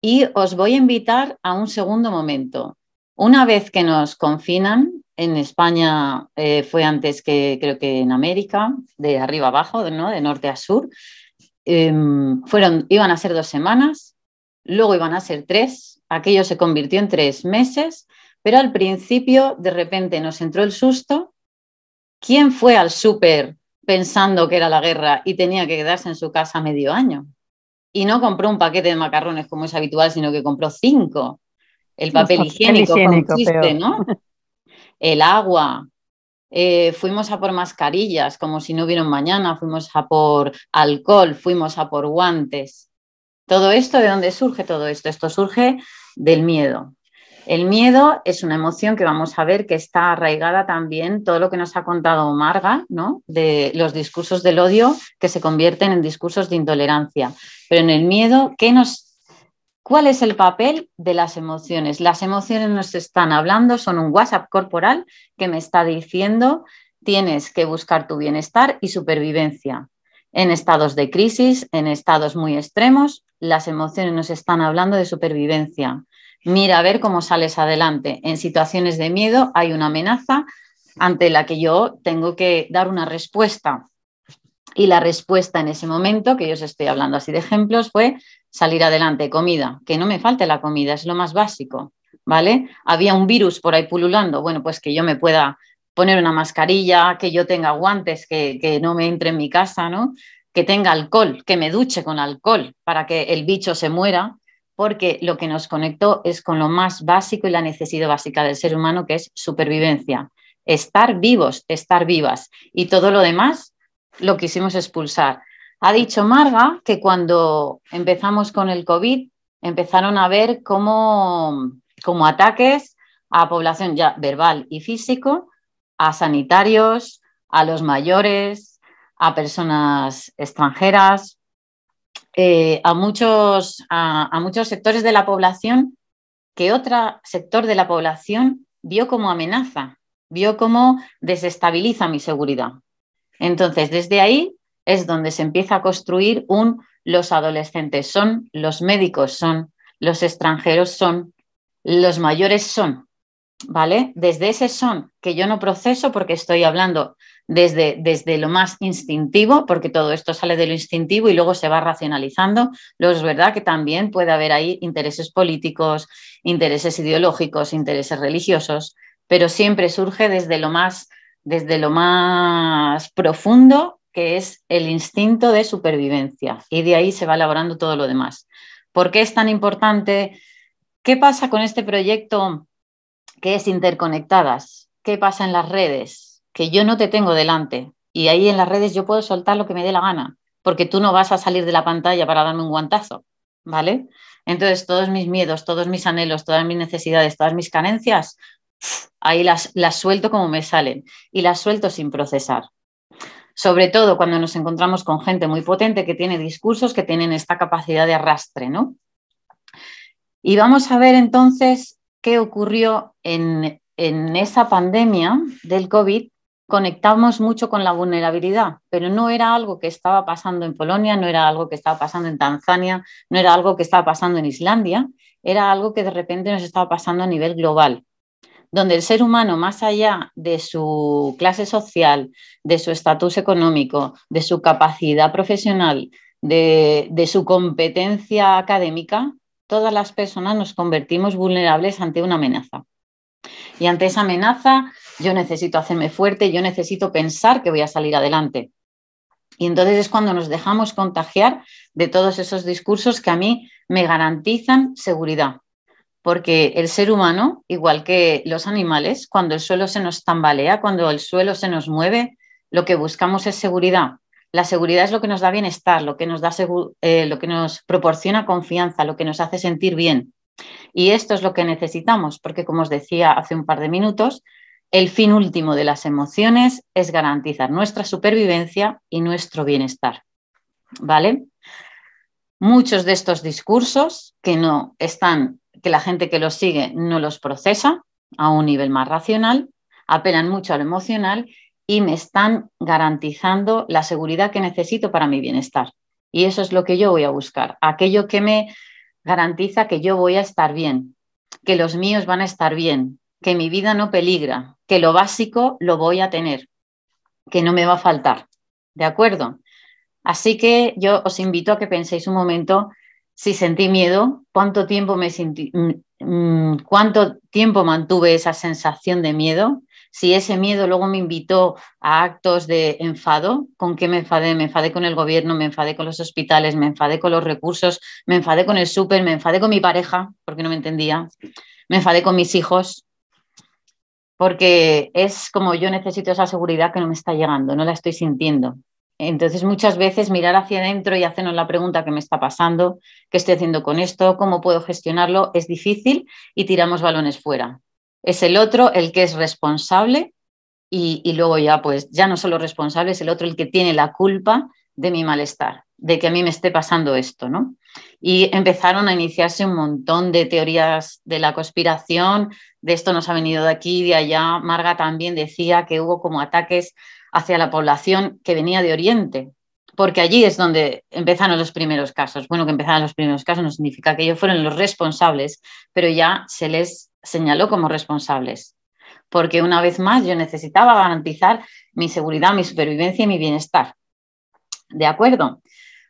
y os voy a invitar a un segundo momento. Una vez que nos confinan, en España fue antes que creo que en América, de arriba abajo, ¿no? De norte a sur, iban a ser 2 semanas, luego iban a ser 3, aquello se convirtió en 3 meses, pero al principio de repente nos entró el susto. ¿Quién fue al súper pensando que era la guerra y tenía que quedarse en su casa medio año? Y no compró un paquete de macarrones como es habitual, sino que compró 5. El papel higiénico fue un chiste,
peor.
¿no? El agua. Fuimos a por mascarillas como si no hubiera un mañana, fuimos a por alcohol, fuimos a por guantes. Todo esto, ¿de dónde surge todo esto? Esto surge del miedo. El miedo es una emoción que vamos a ver que está arraigada también todo lo que nos ha contado Marga, ¿no? De los discursos del odio que se convierten en discursos de intolerancia. Pero en el miedo, ¿cuál es el papel de las emociones? Las emociones nos están hablando, son un WhatsApp corporal que me está diciendo tienes que buscar tu bienestar y supervivencia. En estados de crisis, en estados muy extremos, las emociones nos están hablando de supervivencia. Mira a ver cómo sales adelante. En situaciones de miedo hay una amenaza ante la que yo tengo que dar una respuesta. Y la respuesta en ese momento, que yo os estoy hablando así de ejemplos, fue salir adelante, comida, que no me falte la comida, es lo más básico, ¿vale? Había un virus por ahí pululando, bueno, pues que yo me pueda poner una mascarilla, que yo tenga guantes, que no me entre en mi casa, ¿no? Que tenga alcohol, que me duche con alcohol para que el bicho se muera, porque lo que nos conectó es con lo más básico y la necesidad básica del ser humano, que es supervivencia. Estar vivos, estar vivas. Y todo lo demás lo quisimos expulsar. Ha dicho Marga que cuando empezamos con el COVID empezaron a ver como ataques a población ya verbal y físico, a sanitarios, a los mayores, a personas extranjeras, a muchos sectores de la población que otro sector de la población vio como amenaza, vio como desestabiliza mi seguridad. Entonces, desde ahí es donde se empieza a construir los adolescentes son, los médicos son, los extranjeros son, los mayores son, ¿vale? Desde ese son que yo no proceso porque estoy hablando desde lo más instintivo, porque todo esto sale de lo instintivo y luego se va racionalizando. Luego es verdad que también puede haber ahí intereses políticos, intereses ideológicos, intereses religiosos, pero siempre surge desde lo más profundo, que es el instinto de supervivencia, y de ahí se va elaborando todo lo demás. ¿Por qué es tan importante? ¿Qué pasa con este proyecto que es Interconectadas? ¿Qué pasa en las redes? Que yo no te tengo delante y ahí en las redes yo puedo soltar lo que me dé la gana, porque tú no vas a salir de la pantalla para darme un guantazo, ¿vale? Entonces todos mis miedos, todos mis anhelos, todas mis necesidades, todas mis carencias, ahí las suelto como me salen y las suelto sin procesar. Sobre todo cuando nos encontramos con gente muy potente que tiene discursos que tienen esta capacidad de arrastre, ¿no? Y vamos a ver entonces qué ocurrió en esa pandemia del COVID. Conectamos mucho con la vulnerabilidad, pero no era algo que estaba pasando en Polonia, no era algo que estaba pasando en Tanzania, no era algo que estaba pasando en Islandia, era algo que de repente nos estaba pasando a nivel global, donde el ser humano, más allá de su clase social, de su estatus económico, de su capacidad profesional, de su competencia académica, todas las personas nos convertimos vulnerables ante una amenaza. Y ante esa amenaza yo necesito hacerme fuerte, yo necesito pensar que voy a salir adelante. Y entonces es cuando nos dejamos contagiar de todos esos discursos que a mí me garantizan seguridad. Porque el ser humano, igual que los animales, cuando el suelo se nos tambalea, cuando el suelo se nos mueve, lo que buscamos es seguridad. La seguridad es lo que nos da bienestar, lo que nos proporciona confianza, lo que nos hace sentir bien. Y esto es lo que necesitamos, porque como os decía hace un par de minutos, el fin último de las emociones es garantizar nuestra supervivencia y nuestro bienestar. ¿Vale? Muchos de estos discursos que la gente que los sigue no los procesa a un nivel más racional, apelan mucho a lo emocional y me están garantizando la seguridad que necesito para mi bienestar. Y eso es lo que yo voy a buscar, aquello que me garantiza que yo voy a estar bien, que los míos van a estar bien, que mi vida no peligra, que lo básico lo voy a tener, que no me va a faltar. ¿De acuerdo? Así que yo os invito a que penséis un momento si sentí miedo, cuánto tiempo cuánto tiempo mantuve esa sensación de miedo, si ese miedo luego me invitó a actos de enfado. ¿Con qué me enfadé? Me enfadé con el gobierno, me enfadé con los hospitales, me enfadé con los recursos, me enfadé con el súper, me enfadé con mi pareja porque no me entendía, me enfadé con mis hijos, porque es como yo necesito esa seguridad que no me está llegando, no la estoy sintiendo. Entonces, muchas veces mirar hacia adentro y hacernos la pregunta: ¿qué me está pasando? ¿Qué estoy haciendo con esto? ¿Cómo puedo gestionarlo? Es difícil y tiramos balones fuera. Es el otro el que es responsable y luego ya, pues, ya no solo responsable, es el otro el que tiene la culpa de mi malestar, de que a mí me esté pasando esto, ¿no? Y empezaron a iniciarse un montón de teorías de la conspiración, de esto nos ha venido de aquí, de allá. Marga también decía que hubo como ataques hacia la población que venía de Oriente, porque allí es donde empezaron los primeros casos. Bueno, que empezaron los primeros casos no significa que ellos fueron los responsables, pero ya se les señaló como responsables, porque una vez más yo necesitaba garantizar mi seguridad, mi supervivencia y mi bienestar. ¿De acuerdo?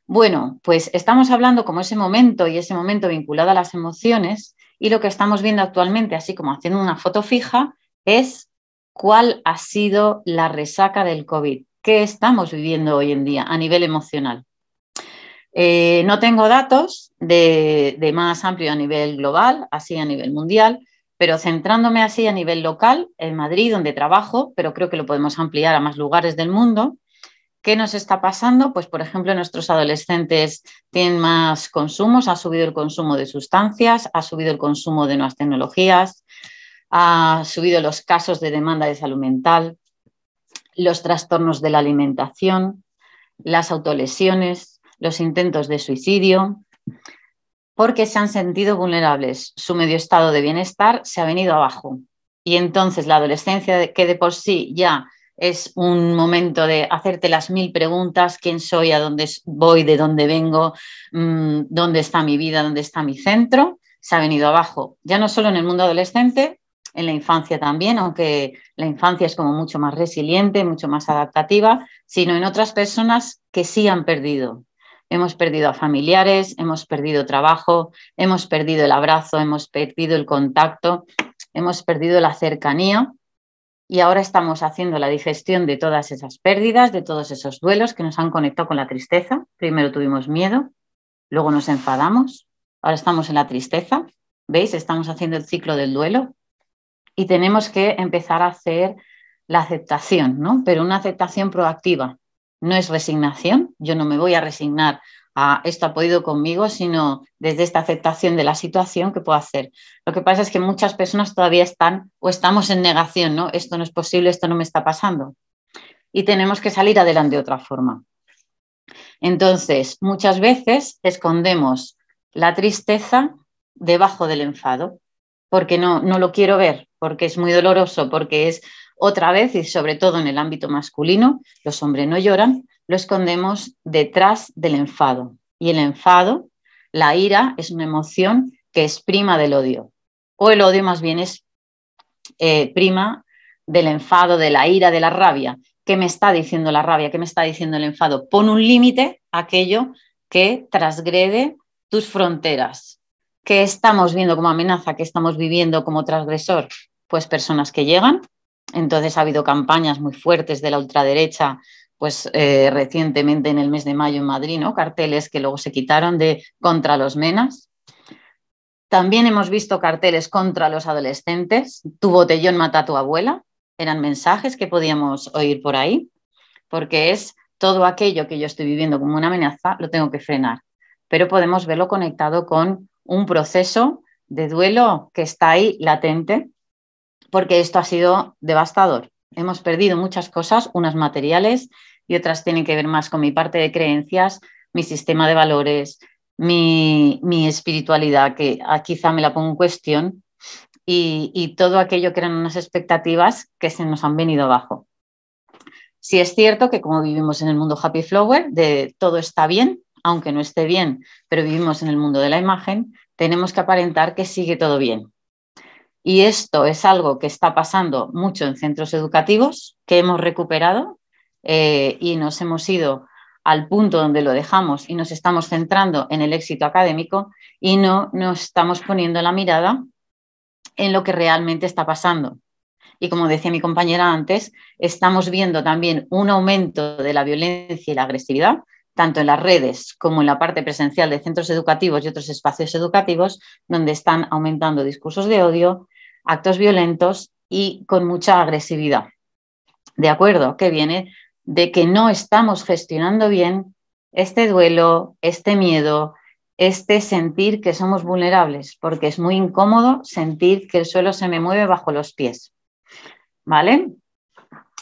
Bueno, pues estamos hablando como ese momento y ese momento vinculado a las emociones, y lo que estamos viendo actualmente, así como haciendo una foto fija, es cuál ha sido la resaca del COVID. ¿Qué estamos viviendo hoy en día a nivel emocional? No tengo datos de más amplio a nivel global, así a nivel mundial, pero centrándome así a nivel local, en Madrid, donde trabajo, pero creo que lo podemos ampliar a más lugares del mundo. ¿Qué nos está pasando? Pues, por ejemplo, nuestros adolescentes tienen más consumos, ha subido el consumo de sustancias, ha subido el consumo de nuevas tecnologías, ha subido los casos de demanda de salud mental, los trastornos de la alimentación, las autolesiones, los intentos de suicidio, porque se han sentido vulnerables. Su medio estado de bienestar se ha venido abajo. Y entonces la adolescencia, que de por sí ya es un momento de hacerte las 1000 preguntas: quién soy, a dónde voy, de dónde vengo, dónde está mi vida, dónde está mi centro, se ha venido abajo. Ya no solo en el mundo adolescente, en la infancia también, aunque la infancia es como mucho más resiliente, mucho más adaptativa, sino en otras personas que sí han perdido. Hemos perdido a familiares, hemos perdido trabajo, hemos perdido el abrazo, hemos perdido el contacto, hemos perdido la cercanía, y ahora estamos haciendo la digestión de todas esas pérdidas, de todos esos duelos que nos han conectado con la tristeza. Primero tuvimos miedo, luego nos enfadamos, ahora estamos en la tristeza. ¿Veis? Estamos haciendo el ciclo del duelo y tenemos que empezar a hacer la aceptación, ¿no? Pero una aceptación proactiva. No es resignación, yo no me voy a resignar a esto ha podido conmigo, sino desde esta aceptación de la situación, ¿qué puedo hacer? Lo que pasa es que muchas personas todavía están o estamos en negación, ¿no? Esto no es posible, esto no me está pasando. Y tenemos que salir adelante de otra forma. Entonces, muchas veces escondemos la tristeza debajo del enfado, porque no lo quiero ver, porque es muy doloroso, porque es otra vez, y sobre todo en el ámbito masculino, los hombres no lloran, lo escondemos detrás del enfado. Y el enfado, la ira, es una emoción que es prima del odio, o el odio más bien es prima del enfado, de la ira, de la rabia. ¿Qué me está diciendo la rabia? ¿Qué me está diciendo el enfado? Pon un límite a aquello que transgrede tus fronteras. ¿Qué estamos viendo como amenaza? ¿Qué estamos viviendo como transgresor? Pues personas que llegan. Entonces ha habido campañas muy fuertes de la ultraderecha, pues recientemente en el mes de mayo en Madrid, ¿no? Carteles que luego se quitaron de contra los menas. También hemos visto carteles contra los adolescentes. Tu botellón mata a tu abuela. Eran mensajes que podíamos oír por ahí, porque es todo aquello que yo estoy viviendo como una amenaza, lo tengo que frenar. Pero podemos verlo conectado con un proceso de duelo que está ahí latente, porque esto ha sido devastador. Hemos perdido muchas cosas, unas materiales y otras tienen que ver más con mi parte de creencias, mi sistema de valores, mi espiritualidad, que quizá me la pongo en cuestión, y todo aquello que eran unas expectativas que se nos han venido abajo. Sí es cierto que como vivimos en el mundo happy flower, de todo está bien, aunque no esté bien, pero vivimos en el mundo de la imagen, tenemos que aparentar que sigue todo bien. Y esto es algo que está pasando mucho en centros educativos, que hemos recuperado y nos hemos ido al punto donde lo dejamos y nos estamos centrando en el éxito académico y no nos estamos poniendo la mirada en lo que realmente está pasando. Y como decía mi compañera antes, estamos viendo también un aumento de la violencia y la agresividad, tanto en las redes como en la parte presencial de centros educativos y otros espacios educativos, donde están aumentando discursos de odio, actos violentos y con mucha agresividad. ¿De acuerdo? Que viene de que no estamos gestionando bien este duelo, este miedo, este sentir que somos vulnerables, porque es muy incómodo sentir que el suelo se me mueve bajo los pies. ¿Vale?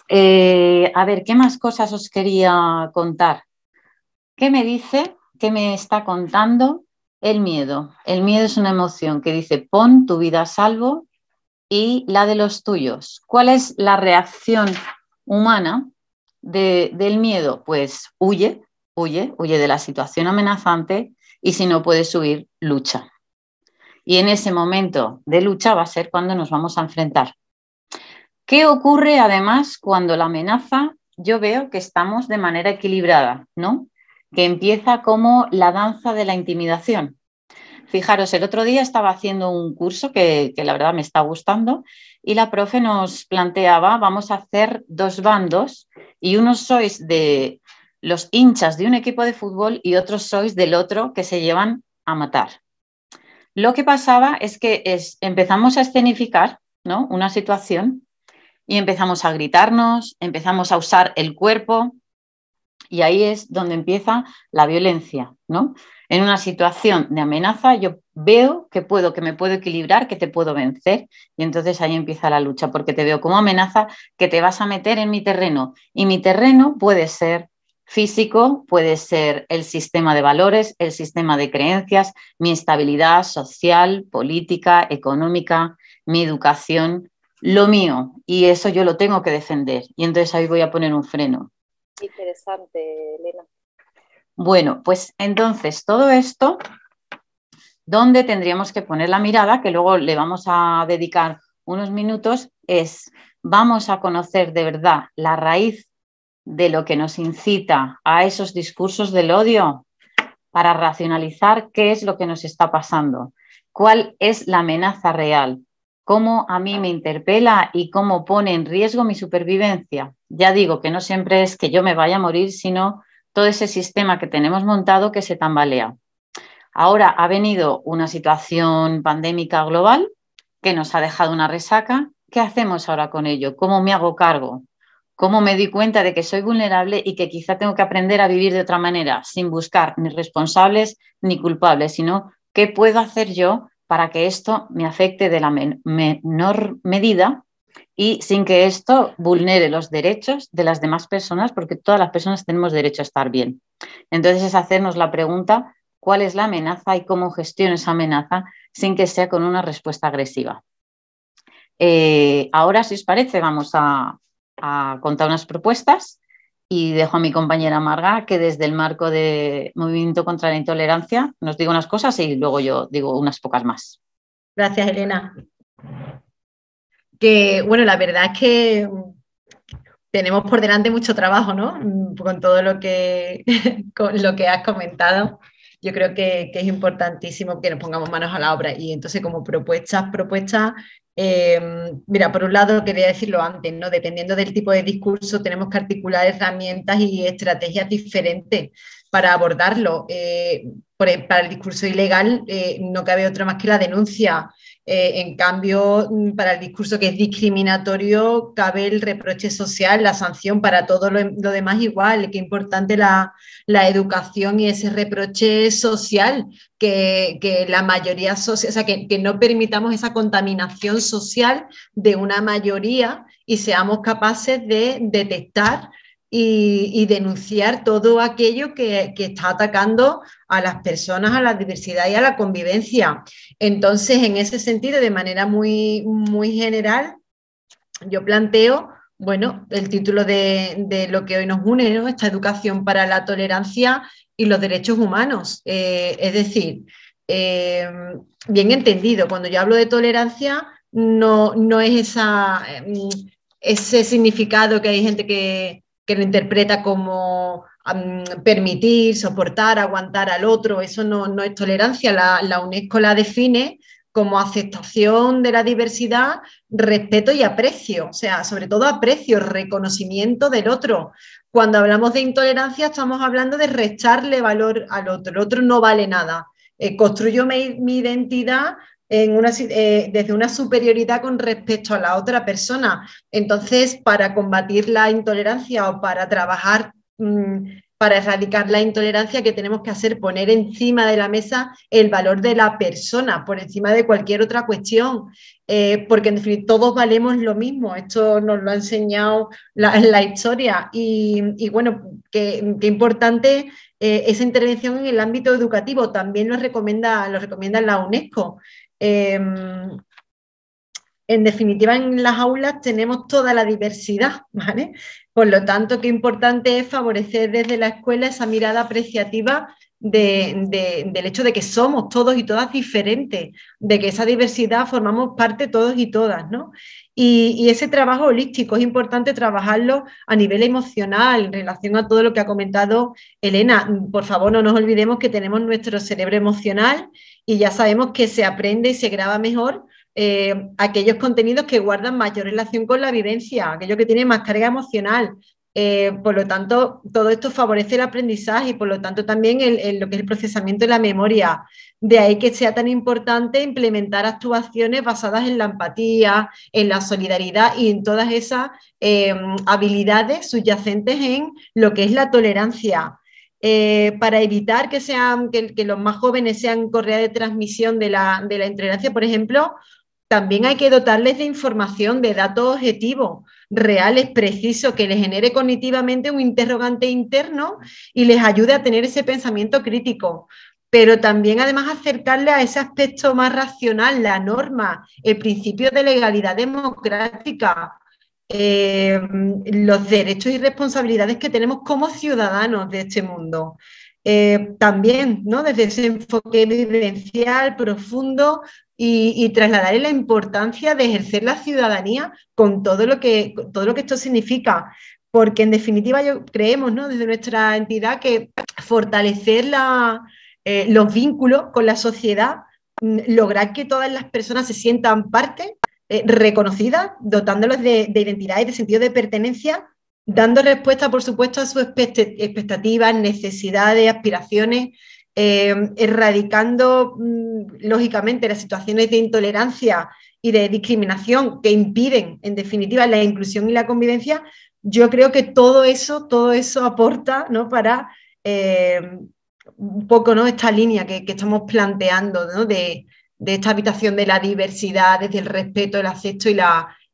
A ver, ¿qué más cosas os quería contar? ¿Qué me dice? ¿Qué me está contando el miedo? El miedo es una emoción que dice pon tu vida a salvo y la de los tuyos. ¿Cuál es la reacción humana del miedo? Pues huye de la situación amenazante y si no puedes huir, lucha. Y en ese momento de lucha va a ser cuando nos vamos a enfrentar. ¿Qué ocurre además cuando la amenaza, yo veo que estamos de manera equilibrada, ¿no? Que empieza como la danza de la intimidación. Fijaros, el otro día estaba haciendo un curso que la verdad me está gustando y la profe nos planteaba, vamos a hacer dos bandos y unos sois de los hinchas de un equipo de fútbol y otros sois del otro que se llevan a matar. Lo que pasaba es que empezamos a escenificar, ¿no?, una situación y empezamos a gritarnos, empezamos a usar el cuerpo y ahí es donde empieza la violencia, ¿no? En una situación de amenaza yo veo que me puedo equilibrar, que te puedo vencer y entonces ahí empieza la lucha porque te veo como amenaza que te vas a meter en mi terreno y mi terreno puede ser físico, puede ser el sistema de valores, el sistema de creencias, mi estabilidad social, política, económica, mi educación, lo mío y eso yo lo tengo que defender y entonces ahí voy a poner un freno.
Interesante, Elena.
Bueno, pues entonces todo esto, donde tendríamos que poner la mirada, que luego le vamos a dedicar unos minutos, vamos a conocer de verdad la raíz de lo que nos incita a esos discursos del odio para racionalizar qué es lo que nos está pasando, cuál es la amenaza real, cómo a mí me interpela y cómo pone en riesgo mi supervivencia. Ya digo que no siempre es que yo me vaya a morir, sino todo ese sistema que tenemos montado que se tambalea. Ahora ha venido una situación pandémica global que nos ha dejado una resaca. ¿Qué hacemos ahora con ello? ¿Cómo me hago cargo? ¿Cómo me doy cuenta de que soy vulnerable y que quizá tengo que aprender a vivir de otra manera, sin buscar ni responsables ni culpables, sino qué puedo hacer yo para que esto me afecte de la menor medida y sin que esto vulnere los derechos de las demás personas, porque todas las personas tenemos derecho a estar bien? Entonces es hacernos la pregunta, ¿cuál es la amenaza y cómo gestiono esa amenaza sin que sea con una respuesta agresiva? Ahora, si os parece, vamos a contar unas propuestas y dejo a mi compañera Marga que desde el marco de Movimiento contra la Intolerancia nos diga unas cosas y luego yo digo unas pocas más.
Gracias, Elena. Que, bueno, la verdad es que tenemos por delante mucho trabajo, ¿no? Con todo lo que, con lo que has comentado. Yo creo que es importantísimo que nos pongamos manos a la obra. Y entonces, como propuestas, mira, por un lado quería decirlo antes, ¿no? Dependiendo del tipo de discurso, tenemos que articular herramientas y estrategias diferentes para abordarlo. Para el discurso ilegal no cabe otra más que la denuncia. En cambio, para el discurso que es discriminatorio, cabe el reproche social, la sanción. Para todo lo demás igual. Qué importante la educación y ese reproche social, que la mayoría social, o sea, que no permitamos esa contaminación social de una mayoría y seamos capaces de detectar y denunciar todo aquello que está atacando a las personas, a la diversidad y a la convivencia. Entonces, en ese sentido, de manera muy, muy general, yo planteo bueno, el título de lo que hoy nos une, ¿no? Esta educación para la tolerancia y los derechos humanos. Es decir, bien entendido, cuando yo hablo de tolerancia, no es ese significado que hay gente que lo interpreta como permitir, soportar, aguantar al otro. Eso no es tolerancia. La UNESCO la define como aceptación de la diversidad, respeto y aprecio, o sea, sobre todo aprecio, reconocimiento del otro. Cuando hablamos de intolerancia estamos hablando de restarle valor al otro, el otro no vale nada. Construyo mi identidad desde una superioridad con respecto a la otra persona. Entonces, para combatir la intolerancia o para trabajar para erradicar la intolerancia, que tenemos que hacer poner encima de la mesa el valor de la persona por encima de cualquier otra cuestión, porque en definitiva todos valemos lo mismo. Esto nos lo ha enseñado la historia y bueno, qué importante esa intervención en el ámbito educativo. También lo recomienda la UNESCO. En definitiva, en las aulas tenemos toda la diversidad, ¿vale? Por lo tanto, qué importante es favorecer desde la escuela esa mirada apreciativa del hecho de que somos todos y todas diferentes, de que esa diversidad formamos parte todos y todas, ¿no? Y ese trabajo holístico es importante trabajarlo a nivel emocional en relación a todo lo que ha comentado Elena. Por favor, no nos olvidemos que tenemos nuestro cerebro emocional y ya sabemos que se aprende y se graba mejor aquellos contenidos que guardan mayor relación con la vivencia, aquellos que tienen más carga emocional. Por lo tanto, todo esto favorece el aprendizaje y por lo tanto también lo que es el procesamiento de la memoria. De ahí que sea tan importante implementar actuaciones basadas en la empatía, en la solidaridad y en todas esas habilidades subyacentes en lo que es la tolerancia. Para evitar que los más jóvenes sean correa de transmisión de la intolerancia, por ejemplo, también hay que dotarles de información, de datos objetivos, reales, precisos, que les genere cognitivamente un interrogante interno y les ayude a tener ese pensamiento crítico. Pero también además acercarle a ese aspecto más racional, la norma, el principio de legalidad democrática, los derechos y responsabilidades que tenemos como ciudadanos de este mundo. También, ¿no? Desde ese enfoque vivencial profundo y trasladar la importancia de ejercer la ciudadanía con todo lo que esto significa, porque en definitiva creemos, ¿no? Desde nuestra entidad que fortalecer los vínculos con la sociedad, lograr que todas las personas se sientan parte, reconocidas, dotándolos de identidad y de sentido de pertenencia, dando respuesta, por supuesto, a sus expectativas, necesidades, aspiraciones, erradicando, lógicamente, las situaciones de intolerancia y de discriminación que impiden, en definitiva, la inclusión y la convivencia. Yo creo que todo eso aporta, ¿no? Para un poco, ¿no? Esta línea que estamos planteando, ¿no? de esta habitación de la diversidad, desde el respeto, el acepto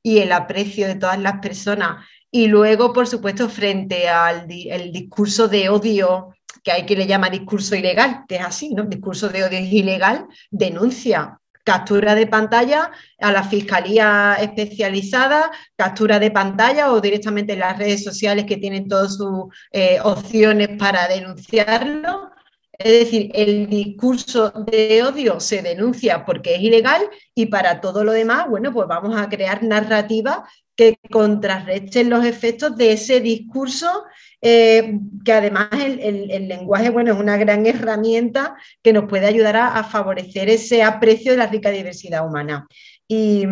y el aprecio de todas las personas. Y luego, por supuesto, frente al el discurso de odio, que hay quien le llama discurso ilegal, que es así, ¿no? Discurso de odio es ilegal, denuncia, captura de pantalla a la fiscalía especializada, captura de pantalla o directamente en las redes sociales que tienen todas sus opciones para denunciarlo. Es decir, el discurso de odio se denuncia porque es ilegal y para todo lo demás, bueno, pues vamos a crear narrativas que contrarresten los efectos de ese discurso, que además el lenguaje, bueno, es una gran herramienta que nos puede ayudar a favorecer ese aprecio de la rica diversidad humana. Y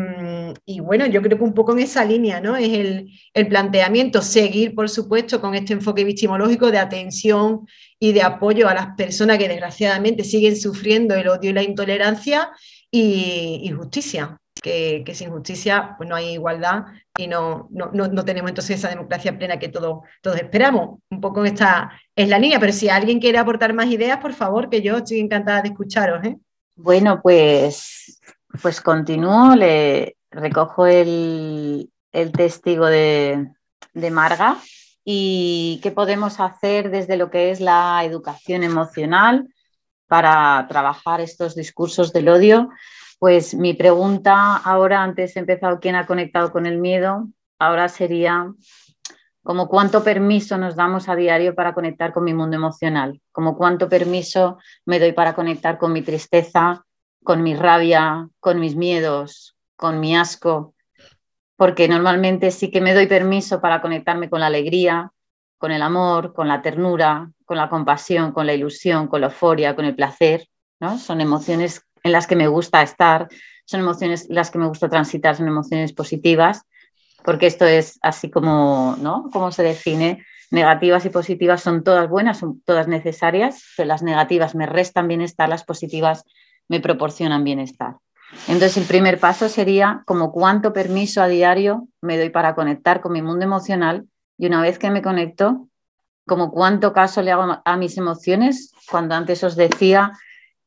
bueno, yo creo que un poco en esa línea, ¿no? Es el planteamiento, seguir, por supuesto, con este enfoque victimológico de atención y de apoyo a las personas que desgraciadamente siguen sufriendo el odio y la intolerancia y justicia, que sin justicia pues no hay igualdad y no tenemos entonces esa democracia plena que todos esperamos. Un poco en esta es la línea, pero si alguien quiere aportar más ideas, por favor, que yo estoy encantada de escucharos, ¿eh?
Bueno, pues continúo, le recojo el testigo de Marga y qué podemos hacer desde lo que es la educación emocional para trabajar estos discursos del odio. Pues mi pregunta ahora, antes he empezado, ¿quién ha conectado con el miedo? ahora sería como cuánto permiso nos damos a diario para conectar con mi mundo emocional, como cuánto permiso me doy para conectar con mi tristeza, con mi rabia, con mis miedos, con mi asco, porque normalmente sí que me doy permiso para conectarme con la alegría, con el amor, con la ternura, con la compasión, con la ilusión, con la euforia, con el placer, ¿no? Son emociones en las que me gusta estar, son emociones en las que me gusta transitar, son emociones positivas, porque esto es así como, ¿no? Como se define, negativas y positivas son todas buenas, son todas necesarias, pero las negativas me restan bienestar, las positivas me proporcionan bienestar. Entonces, el primer paso sería como cuánto permiso a diario me doy para conectar con mi mundo emocional, y una vez que me conecto, como cuánto caso le hago a mis emociones, cuando antes os decía,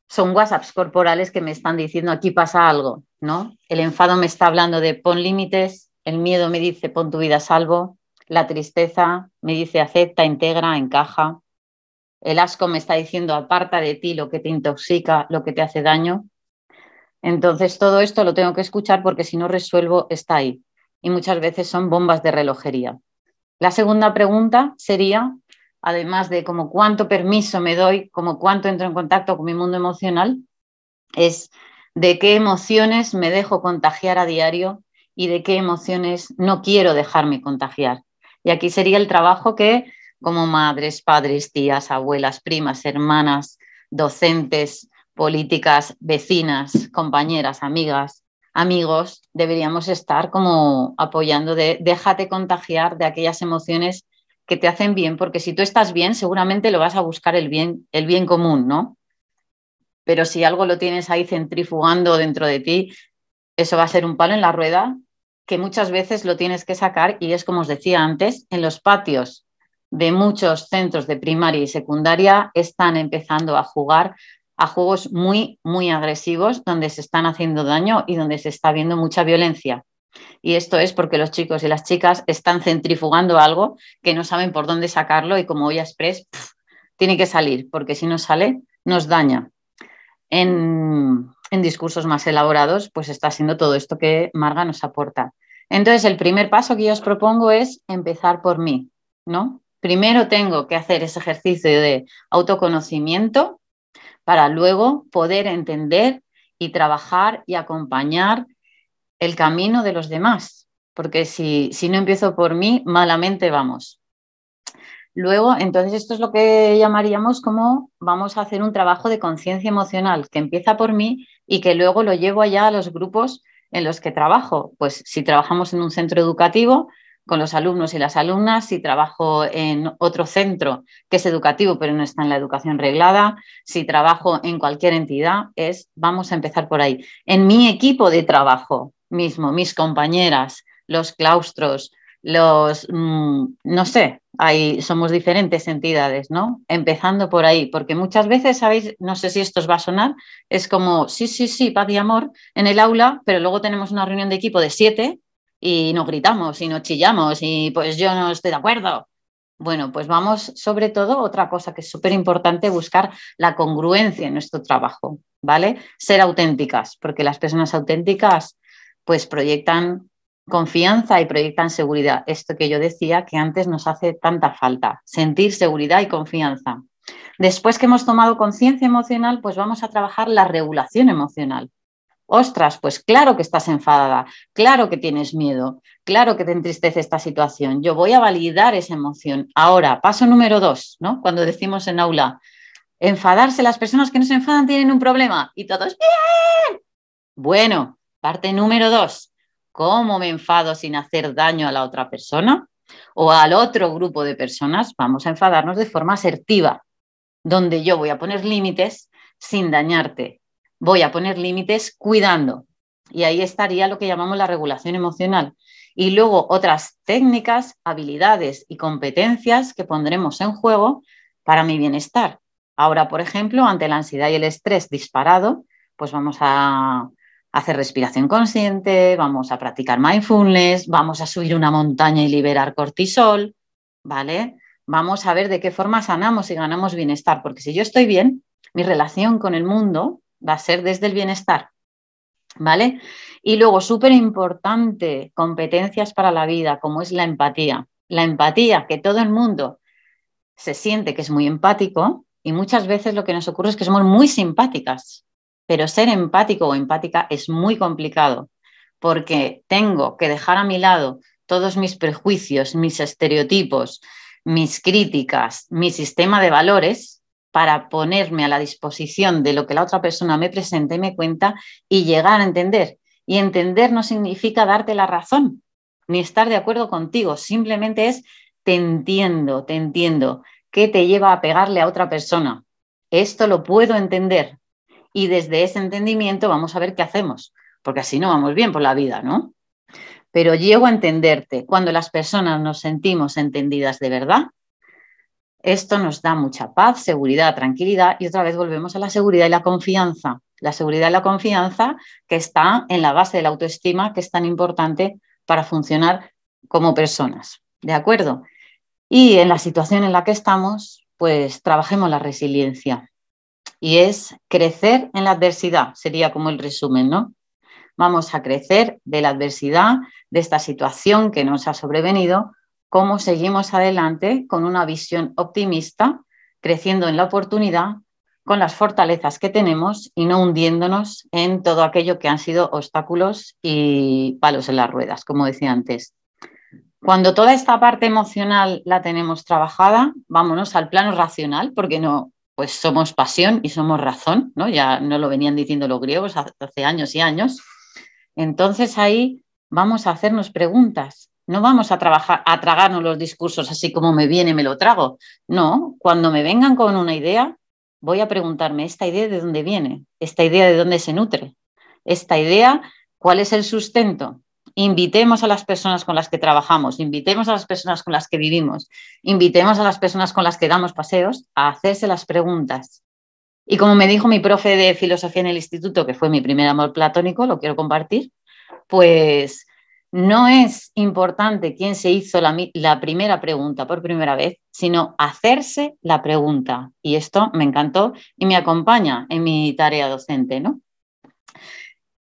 son WhatsApps corporales que me están diciendo aquí pasa algo, ¿no? El enfado me está hablando de pon límites, el miedo me dice pon tu vida a salvo, la tristeza me dice acepta, integra, encaja, el asco me está diciendo aparta de ti lo que te intoxica, lo que te hace daño. Entonces todo esto lo tengo que escuchar porque si no resuelvo está ahí. Y muchas veces son bombas de relojería. La segunda pregunta sería, además de como cuánto permiso me doy, como cuánto entro en contacto con mi mundo emocional, es de qué emociones me dejo contagiar a diario y de qué emociones no quiero dejarme contagiar. Y aquí sería el trabajo que como madres, padres, tías, abuelas, primas, hermanas, docentes, políticas, vecinas, compañeras, amigas, amigos, deberíamos estar como apoyando de déjate contagiar de aquellas emociones que te hacen bien, porque si tú estás bien, seguramente lo vas a buscar el bien común, ¿no? Pero si algo lo tienes ahí centrifugando dentro de ti, eso va a ser un palo en la rueda que muchas veces lo tienes que sacar, y es como os decía antes, en los patios de muchos centros de primaria y secundaria están empezando a jugar a juegos muy, muy agresivos donde se están haciendo daño y donde se está viendo mucha violencia. Y esto es porque los chicos y las chicas están centrifugando algo que no saben por dónde sacarlo y como olla express, tiene que salir, porque si no sale, nos daña. En discursos más elaborados, pues está siendo todo esto que Marga nos aporta. Entonces, el primer paso que yo os propongo es empezar por mí, ¿no? Primero tengo que hacer ese ejercicio de autoconocimiento para luego poder entender y trabajar y acompañar el camino de los demás, porque si no empiezo por mí, malamente vamos. Luego, entonces, esto es lo que llamaríamos como vamos a hacer un trabajo de conciencia emocional que empieza por mí y que luego lo llevo allá a los grupos en los que trabajo. Pues si trabajamos en un centro educativo con los alumnos y las alumnas, si trabajo en otro centro que es educativo pero no está en la educación reglada, si trabajo en cualquier entidad, vamos a empezar por ahí. En mi equipo de trabajo mismo, mis compañeras, los claustros, no sé, somos diferentes entidades, ¿no? Empezando por ahí, porque muchas veces, ¿sabéis? No sé si esto os va a sonar, es como, sí, paz y amor en el aula, pero luego tenemos una reunión de equipo de 7 y nos gritamos y nos chillamos y pues yo no estoy de acuerdo. Bueno, pues vamos, sobre todo, otra cosa que es súper importante, buscar la congruencia en nuestro trabajo, ¿vale? Ser auténticas, porque las personas auténticas pues proyectan confianza y proyectan seguridad. Esto que yo decía que antes nos hace tanta falta, sentir seguridad y confianza. Después que hemos tomado conciencia emocional, pues vamos a trabajar la regulación emocional. Ostras, pues claro que estás enfadada, claro que tienes miedo, claro que te entristece esta situación. Yo voy a validar esa emoción. Ahora, paso número 2, ¿no? Cuando decimos en aula, enfadarse, las personas que no se enfadan tienen un problema y todos, ¡bien! Bueno, parte número 2, ¿cómo me enfado sin hacer daño a la otra persona o al otro grupo de personas? Vamos a enfadarnos de forma asertiva, donde yo voy a poner límites sin dañarte. Voy a poner límites cuidando. Y ahí estaría lo que llamamos la regulación emocional. Y luego otras técnicas, habilidades y competencias que pondremos en juego para mi bienestar. Ahora, por ejemplo, ante la ansiedad y el estrés disparado, pues vamos a hacer respiración consciente, vamos a practicar mindfulness, vamos a subir una montaña y liberar cortisol, ¿vale? Vamos a ver de qué forma sanamos y ganamos bienestar, porque si yo estoy bien, mi relación con el mundo va a ser desde el bienestar. ¿vale? Y luego, súper importante, competencias para la vida, como es la empatía. La empatía, que todo el mundo se siente que es muy empático y muchas veces lo que nos ocurre es que somos muy simpáticas, pero ser empático o empática es muy complicado porque tengo que dejar a mi lado todos mis prejuicios, mis estereotipos, mis críticas, mi sistema de valores para ponerme a la disposición de lo que la otra persona me presenta y me cuenta y llegar a entender. Y entender no significa darte la razón ni estar de acuerdo contigo, simplemente es te entiendo, te entiendo. ¿Qué te lleva a pegarle a otra persona? Esto lo puedo entender y desde ese entendimiento vamos a ver qué hacemos, porque así no vamos bien por la vida, ¿no? Pero llego a entenderte. Cuando las personas nos sentimos entendidas de verdad, esto nos da mucha paz, seguridad, tranquilidad y otra vez volvemos a la seguridad y la confianza. La seguridad y la confianza que está en la base de la autoestima, que es tan importante para funcionar como personas. ¿De acuerdo? Y en la situación en la que estamos, pues trabajemos la resiliencia. Y es crecer en la adversidad, sería como el resumen, ¿no? Vamos a crecer de la adversidad, de esta situación que nos ha sobrevenido, cómo seguimos adelante con una visión optimista, creciendo en la oportunidad, con las fortalezas que tenemos y no hundiéndonos en todo aquello que han sido obstáculos y palos en las ruedas, como decía antes. Cuando toda esta parte emocional la tenemos trabajada, vámonos al plano racional, porque no, pues somos pasión y somos razón, ¿no? Ya no lo venían diciendo los griegos hace años y años. Entonces ahí vamos a hacernos preguntas. No vamos a trabajar, a tragarnos los discursos así como me viene, me lo trago. No, cuando me vengan con una idea, voy a preguntarme, ¿esta idea de dónde viene? ¿Esta idea de dónde se nutre? ¿Esta idea cuál es el sustento? Invitemos a las personas con las que trabajamos, invitemos a las personas con las que vivimos, invitemos a las personas con las que damos paseos a hacerse las preguntas. Y como me dijo mi profe de filosofía en el instituto, que fue mi primer amor platónico, lo quiero compartir, pues no es importante quién se hizo la primera pregunta por primera vez, sino hacerse la pregunta. Y esto me encantó y me acompaña en mi tarea docente, ¿no?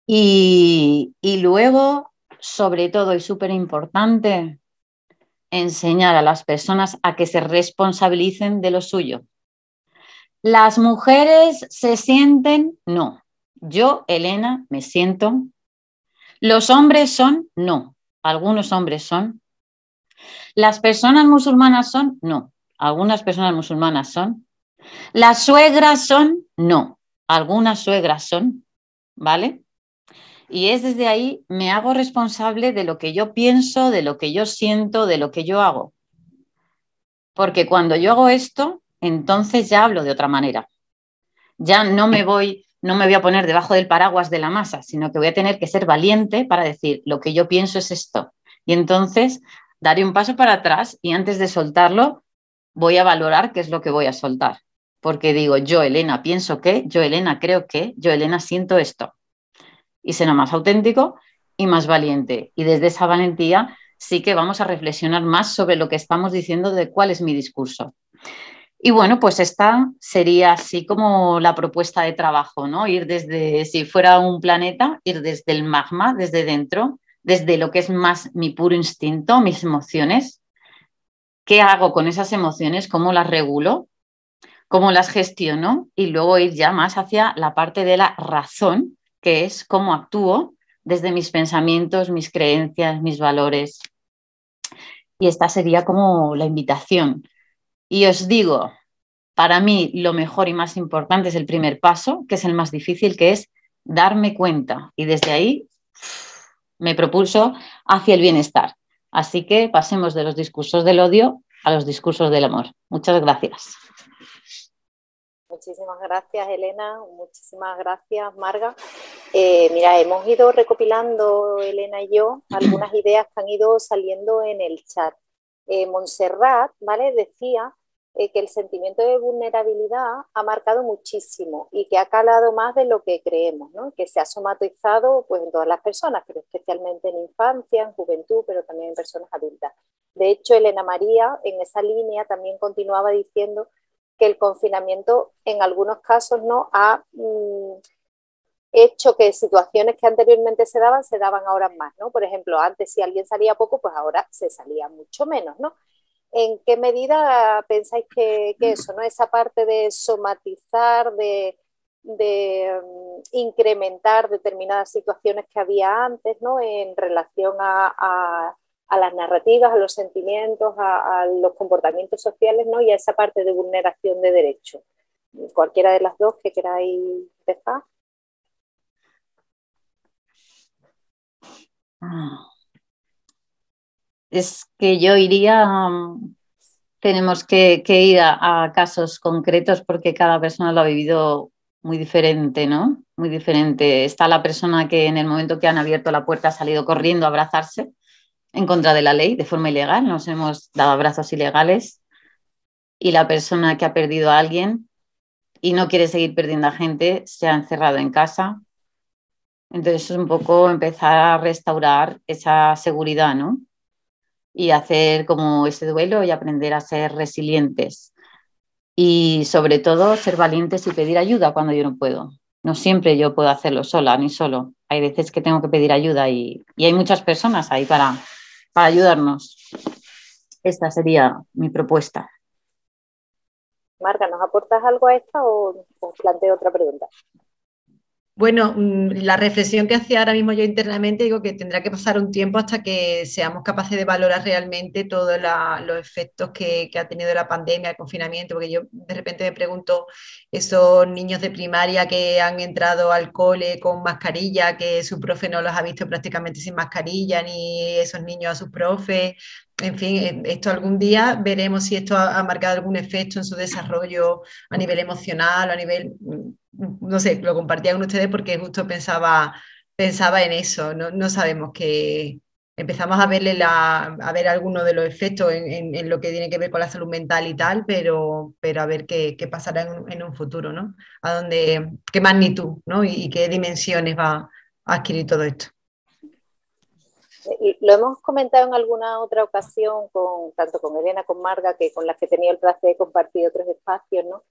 Y luego, sobre todo y súper importante, enseñar a las personas a que se responsabilicen de lo suyo. ¿Las mujeres se sienten? No. Yo, Elena, me siento. ¿Los hombres son? No. Algunos hombres son. ¿Las personas musulmanas son? No. Algunas personas musulmanas son. ¿Las suegras son? No. Algunas suegras son. ¿Vale? Y es desde ahí, me hago responsable de lo que yo pienso, de lo que yo siento, de lo que yo hago. Porque cuando yo hago esto, entonces ya hablo de otra manera. Ya no me voy a poner debajo del paraguas de la masa, sino que voy a tener que ser valiente para decir, lo que yo pienso es esto. Y entonces daré un paso para atrás y antes de soltarlo, voy a valorar qué es lo que voy a soltar. Porque digo, yo, Elena, pienso que, yo, Elena, creo que, yo, Elena, siento esto. Y será más auténtico y más valiente. Y desde esa valentía sí que vamos a reflexionar más sobre lo que estamos diciendo de cuál es mi discurso. Y bueno, pues esta sería así como la propuesta de trabajo, ¿no? Ir desde, si fuera un planeta, ir desde el magma, desde dentro, desde lo que es más mi puro instinto, mis emociones. ¿Qué hago con esas emociones? ¿Cómo las regulo? ¿Cómo las gestiono? Y luego ir ya más hacia la parte de la razón, que es cómo actúo desde mis pensamientos, mis creencias, mis valores. Y esta sería como la invitación. Y os digo, para mí lo mejor y más importante es el primer paso, que es el más difícil, que es darme cuenta. Y desde ahí me propulso hacia el bienestar. Así que pasemos de los discursos del odio a los discursos del amor. Muchas gracias.
Muchísimas gracias, Elena. Muchísimas gracias, Marga. Mira, hemos ido recopilando, Elena y yo, algunas ideas que han ido saliendo en el chat. Montserrat, ¿vale? Decía que el sentimiento de vulnerabilidad ha marcado muchísimo y que ha calado más de lo que creemos, ¿no? Que se ha somatizado pues, en todas las personas, pero especialmente en infancia, en juventud, pero también en personas adultas. De hecho, Elena María, en esa línea, también continuaba diciendo que el confinamiento en algunos casos no ha hecho que situaciones que anteriormente se daban ahora más, ¿no? Por ejemplo, antes si alguien salía poco, pues ahora se salía mucho menos, ¿no? ¿En qué medida pensáis que eso, ¿no? Esa parte de somatizar, de incrementar determinadas situaciones que había antes, ¿no? En relación a las narrativas, a los sentimientos, a los comportamientos sociales, ¿no? Y a esa parte de vulneración de derechos. Cualquiera de las dos que queráis empezar.
Es que yo iría, tenemos que ir a casos concretos porque cada persona lo ha vivido muy diferente, ¿no? Muy diferente. Está la persona que en el momento que han abierto la puerta ha salido corriendo a abrazarse en contra de la ley, de forma ilegal, nos hemos dado abrazos ilegales, y la persona que ha perdido a alguien y no quiere seguir perdiendo a gente se ha encerrado en casa. Entonces es un poco empezar a restaurar esa seguridad, ¿no? Y hacer como ese duelo y aprender a ser resilientes. Y sobre todo ser valientes y pedir ayuda cuando yo no puedo. No siempre yo puedo hacerlo sola ni solo. Hay veces que tengo que pedir ayuda y hay muchas personas ahí para ayudarnos. Esta sería mi propuesta.
Marga, ¿nos aportas algo a esta o os planteo otra pregunta?
Bueno, la reflexión que hacía ahora mismo yo internamente, digo que tendrá que pasar un tiempo hasta que seamos capaces de valorar realmente todos los efectos que ha tenido la pandemia, el confinamiento, porque yo de repente me pregunto, esos niños de primaria que han entrado al cole con mascarilla, que su profe no los ha visto prácticamente sin mascarilla, ni esos niños a sus profes. En fin, esto algún día veremos si esto ha marcado algún efecto en su desarrollo a nivel emocional o a nivel, no sé, lo compartía con ustedes porque justo pensaba en eso, no sabemos que empezamos a ver algunos de los efectos en lo que tiene que ver con la salud mental y tal, pero a ver qué pasará en un futuro, ¿no? Qué magnitud, ¿no? Y qué dimensiones va a adquirir todo esto.
Lo hemos comentado en alguna otra ocasión, tanto con Elena, con Marga, que con las que he tenido el placer de compartir otros espacios, ¿no?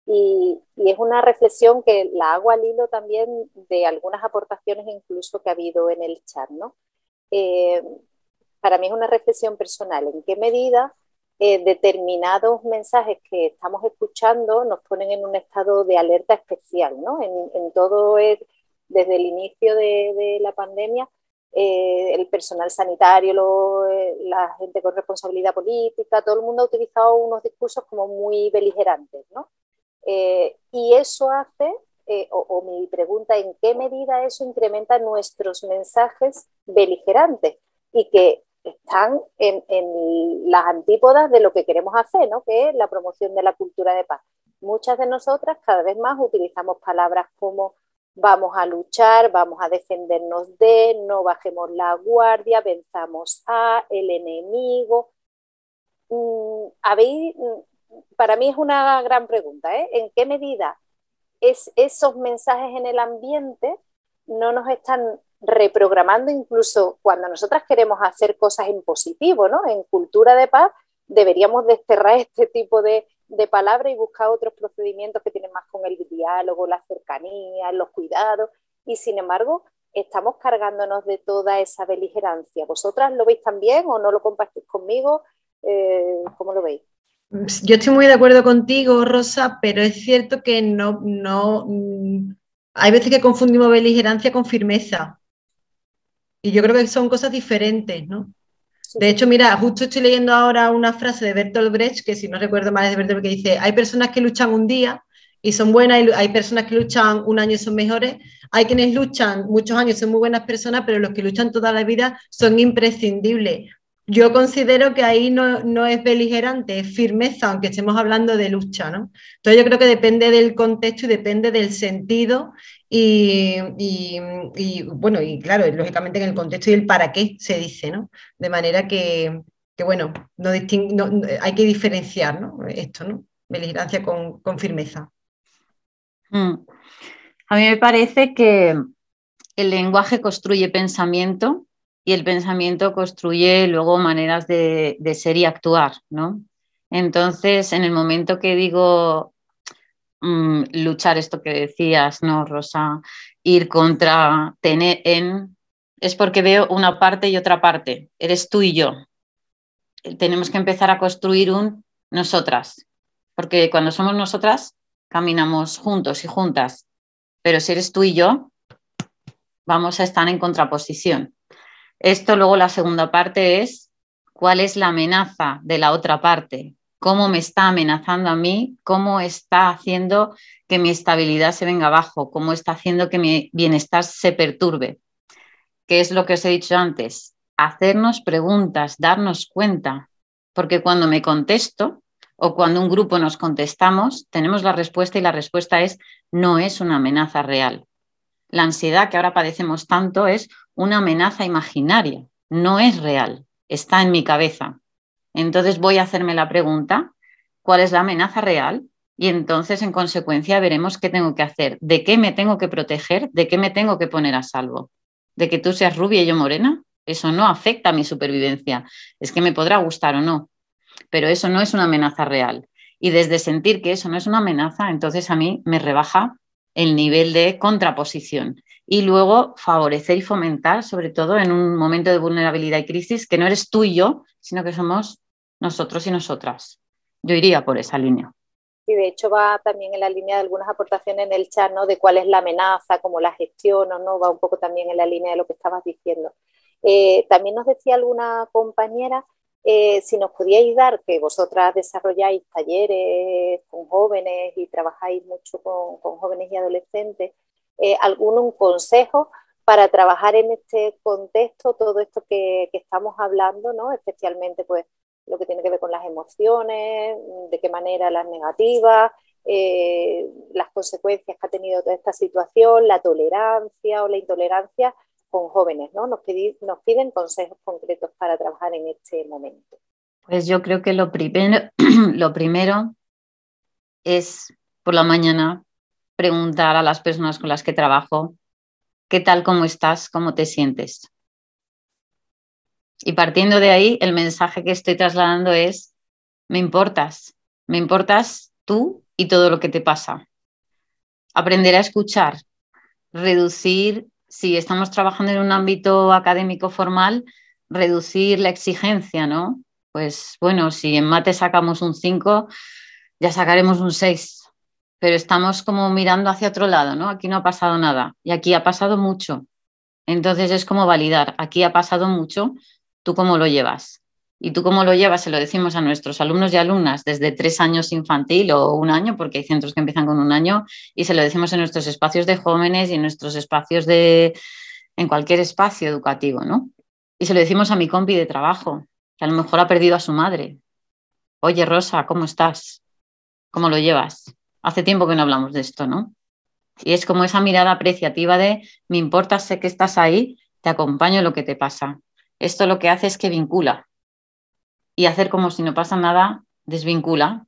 Y es una reflexión que la hago al hilo también de algunas aportaciones incluso que ha habido en el chat, ¿no? Para mí es una reflexión personal. ¿En qué medida determinados mensajes que estamos escuchando nos ponen en un estado de alerta especial, ¿no? En todo, desde el inicio de la pandemia, el personal sanitario, la gente con responsabilidad política, todo el mundo ha utilizado unos discursos como muy beligerantes, ¿no? Y eso hace, o mi pregunta, ¿en qué medida eso incrementa nuestros mensajes beligerantes y que están en las antípodas de lo que queremos hacer, ¿no? Que es la promoción de la cultura de paz? Muchas de nosotras cada vez más utilizamos palabras como vamos a luchar, vamos a defendernos no bajemos la guardia, venzamos el enemigo. Para mí es una gran pregunta, ¿eh? ¿En qué medida esos mensajes en el ambiente no nos están reprogramando incluso cuando nosotras queremos hacer cosas en positivo, ¿no? En cultura de paz deberíamos desterrar este tipo de palabras y buscar otros procedimientos que tienen más con el diálogo, la cercanía, los cuidados, y sin embargo estamos cargándonos de toda esa beligerancia. ¿Vosotras lo veis también o no lo compartís conmigo? ¿Cómo lo veis?
Yo estoy muy de acuerdo contigo, Rosa, pero es cierto que hay veces que confundimos beligerancia con firmeza. Y yo creo que son cosas diferentes, ¿no? De hecho, mira, justo estoy leyendo ahora una frase de Bertolt Brecht, que si no recuerdo mal es de Bertolt Brecht, que dice, hay personas que luchan un día y son buenas, y hay personas que luchan un año y son mejores, hay quienes luchan muchos años y son muy buenas personas, pero los que luchan toda la vida son imprescindibles. Yo considero que ahí no es beligerante, es firmeza, aunque estemos hablando de lucha, ¿no? Entonces yo creo que depende del contexto y depende del sentido bueno, y claro, lógicamente en el contexto y el para qué se dice, ¿no? De manera que bueno, hay que diferenciar, ¿no? Esto, ¿no? Beligerancia con firmeza.
A mí me parece que el lenguaje construye pensamiento y el pensamiento construye luego maneras de ser y actuar, ¿no? Entonces, en el momento que digo luchar, esto que decías, ¿no, Rosa? ir contra tener en... Es porque veo una parte y otra parte. Eres tú y yo. Tenemos que empezar a construir un nosotras. Porque cuando somos nosotras, caminamos juntos y juntas. Pero si eres tú y yo, vamos a estar en contraposición. Esto luego la segunda parte es cuál es la amenaza de la otra parte. Cómo me está amenazando a mí, cómo está haciendo que mi estabilidad se venga abajo, cómo está haciendo que mi bienestar se perturbe. ¿Qué es lo que os he dicho antes? Hacernos preguntas, darnos cuenta, porque cuando me contesto o cuando un grupo nos contestamos, tenemos la respuesta y la respuesta es no es una amenaza real. La ansiedad que ahora padecemos tanto es una amenaza imaginaria, no es real, está en mi cabeza. Entonces voy a hacerme la pregunta, ¿cuál es la amenaza real? Y entonces, en consecuencia, veremos qué tengo que hacer, de qué me tengo que proteger, de qué me tengo que poner a salvo. De que tú seas rubia y yo morena, eso no afecta a mi supervivencia. Es que me podrá gustar o no, pero eso no es una amenaza real. Y desde sentir que eso no es una amenaza, entonces a mí me rebaja el nivel de contraposición. Y luego favorecer y fomentar, sobre todo en un momento de vulnerabilidad y crisis, que no eres tú y yo, sino que somos nosotros y nosotras. Yo iría por esa línea.
Y de hecho va también en la línea de algunas aportaciones en el chat, ¿no? De cuál es la amenaza, cómo la gestiono, ¿no? Va un poco también en la línea de lo que estabas diciendo. También nos decía alguna compañera si nos podíais dar, que vosotras desarrolláis talleres con jóvenes y trabajáis mucho con jóvenes y adolescentes, algún consejo para trabajar en este contexto, todo esto que estamos hablando, ¿no? Especialmente pues lo que tiene que ver con las emociones, de qué manera las negativas, las consecuencias que ha tenido toda esta situación, la tolerancia o la intolerancia con jóvenes, ¿no? Nos piden consejos concretos para trabajar en este momento.
Pues yo creo que lo primero es por la mañana preguntar a las personas con las que trabajo, ¿qué tal, cómo estás, cómo te sientes? Y partiendo de ahí, el mensaje que estoy trasladando es, me importas tú y todo lo que te pasa. Aprender a escuchar, reducir, si estamos trabajando en un ámbito académico formal, reducir la exigencia, ¿no? Pues bueno, si en mate sacamos un 5, ya sacaremos un 6, pero estamos como mirando hacia otro lado, ¿no? Aquí no ha pasado nada y aquí ha pasado mucho. Entonces es como validar, aquí ha pasado mucho, ¿tú cómo lo llevas? Y tú cómo lo llevas, se lo decimos a nuestros alumnos y alumnas desde 3 años infantil o 1 año, porque hay centros que empiezan con 1 año, y se lo decimos en nuestros espacios de jóvenes y en nuestros espacios en cualquier espacio educativo, ¿no? Y se lo decimos a mi compi de trabajo, que a lo mejor ha perdido a su madre. Oye, Rosa, ¿cómo estás? ¿Cómo lo llevas? Hace tiempo que no hablamos de esto, ¿no? Y es como esa mirada apreciativa de me importa, sé que estás ahí, te acompaño en lo que te pasa. Esto lo que hace es que vincula. Y hacer como si no pasa nada desvincula.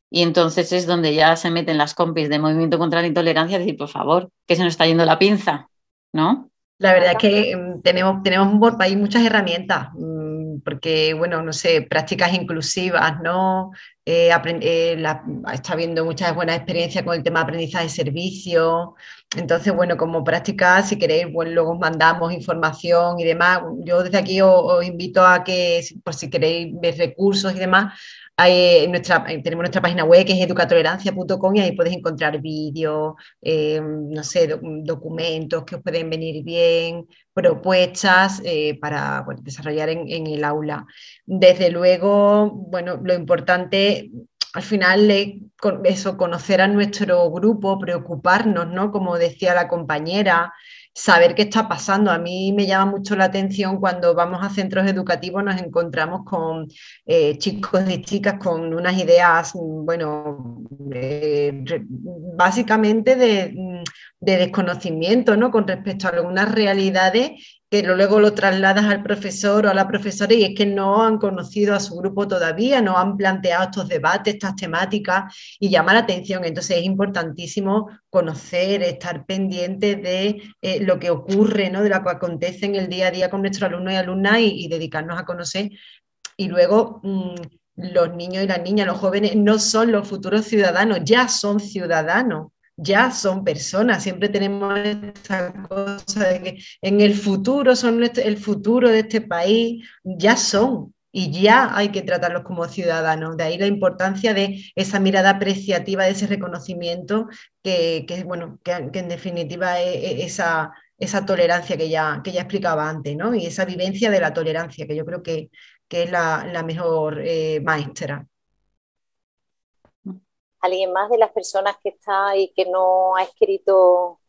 Y entonces es donde ya se meten las compis de Movimiento contra la Intolerancia a decir, por favor, que se nos está yendo la pinza, ¿no?
La verdad es que tenemos ahí muchas herramientas, porque, bueno, no sé, prácticas inclusivas, ¿no? Está habiendo muchas buenas experiencias con el tema de aprendizaje de servicio. Entonces, bueno, como prácticas, si queréis, bueno, luego os mandamos información y demás. Yo desde aquí os invito a que, por si queréis ver recursos y demás, tenemos nuestra página web que es educatolerancia.com y ahí podéis encontrar vídeos, no sé, documentos que os pueden venir bien, propuestas para desarrollar en el aula. Desde luego, bueno, lo importante al final es eso, conocer a nuestro grupo, preocuparnos, ¿no? Como decía la compañera, saber qué está pasando. A mí me llama mucho la atención cuando vamos a centros educativos, nos encontramos con chicos y chicas con unas ideas, bueno, básicamente de desconocimiento, ¿no? Con respecto a algunas realidades que luego lo trasladas al profesor o a la profesora y es que no han conocido a su grupo todavía, no han planteado estos debates, estas temáticas y llama la atención. Entonces es importantísimo conocer, estar pendiente de lo que ocurre, ¿no? De lo que acontece en el día a día con nuestros alumnos y alumnas y dedicarnos a conocer. Y luego los niños y las niñas, los jóvenes, no son los futuros ciudadanos, ya son ciudadanos ya son personas. Siempre tenemos esta cosa de que en el futuro son el futuro de este país, ya son. Y ya hay que tratarlos como ciudadanos. De ahí la importancia de esa mirada apreciativa, de ese reconocimiento bueno, que en definitiva es esa tolerancia que ya explicaba antes, ¿no? Y esa vivencia de la tolerancia, que yo creo que es la mejor maestra.
¿Alguien más de las personas que está y que no ha escrito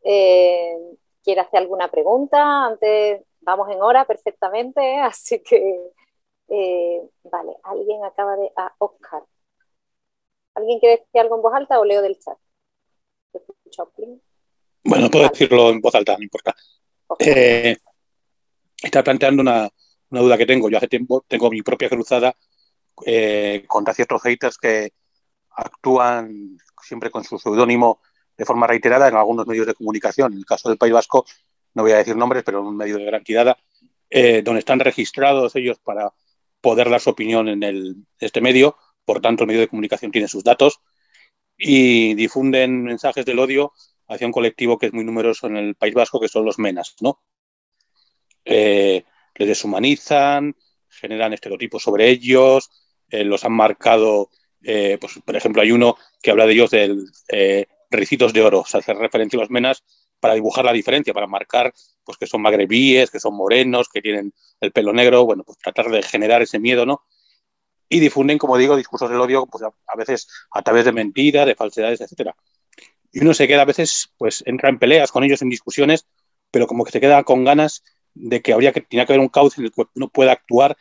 quiere hacer alguna pregunta? Antes vamos en hora perfectamente, así que vale, alguien acaba de... Oscar. ¿Alguien quiere decir algo en voz alta o leo del chat?
Bueno, puedo decirlo en voz alta, no importa. Está planteando una duda que tengo. Yo hace tiempo tengo mi propia cruzada contra ciertos haters que actúan siempre con su seudónimo de forma reiterada en algunos medios de comunicación. En el caso del País Vasco, no voy a decir nombres, pero en un medio de gran tirada, donde están registrados ellos para poder dar su opinión en este medio. Por tanto, el medio de comunicación tiene sus datos y difunden mensajes del odio hacia un colectivo que es muy numeroso en el País Vasco, que son los menas, ¿no? Les deshumanizan, generan estereotipos sobre ellos, los han marcado, pues, por ejemplo, hay uno que habla de ellos de ricitos de oro, o sea, hacer referencia a los menas para dibujar la diferencia, para marcar pues, que son magrebíes, que son morenos, que tienen el pelo negro, bueno, pues tratar de generar ese miedo, ¿no? Y difunden, como digo, discursos del odio, pues a veces a través de mentiras, de falsedades, etcétera. Y uno se queda a veces, pues entra en peleas con ellos, en discusiones, pero como que se queda con ganas de que tenía que haber un cauce en el que uno pueda actuar,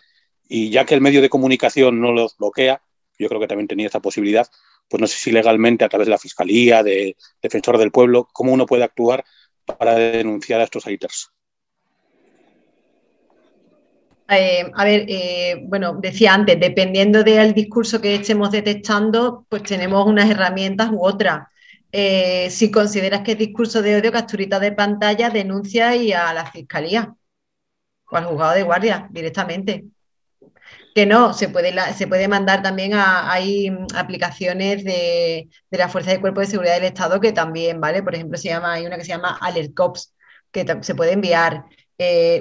y ya que el medio de comunicación no los bloquea, yo creo que también tenía esa posibilidad, pues no sé si legalmente a través de la Fiscalía, de Defensor del Pueblo, cómo uno puede actuar para denunciar a estos haters.
Bueno, decía antes, dependiendo del discurso que estemos detectando, pues tenemos unas herramientas u otras. Si consideras que es discurso de odio, capturita de pantalla, denuncia y a la Fiscalía o al juzgado de guardia directamente. Que no, se puede mandar también hay aplicaciones de la Fuerza de Cuerpo de Seguridad del Estado que también, ¿vale? Por ejemplo, hay una que se llama Alert Cops, que se puede enviar.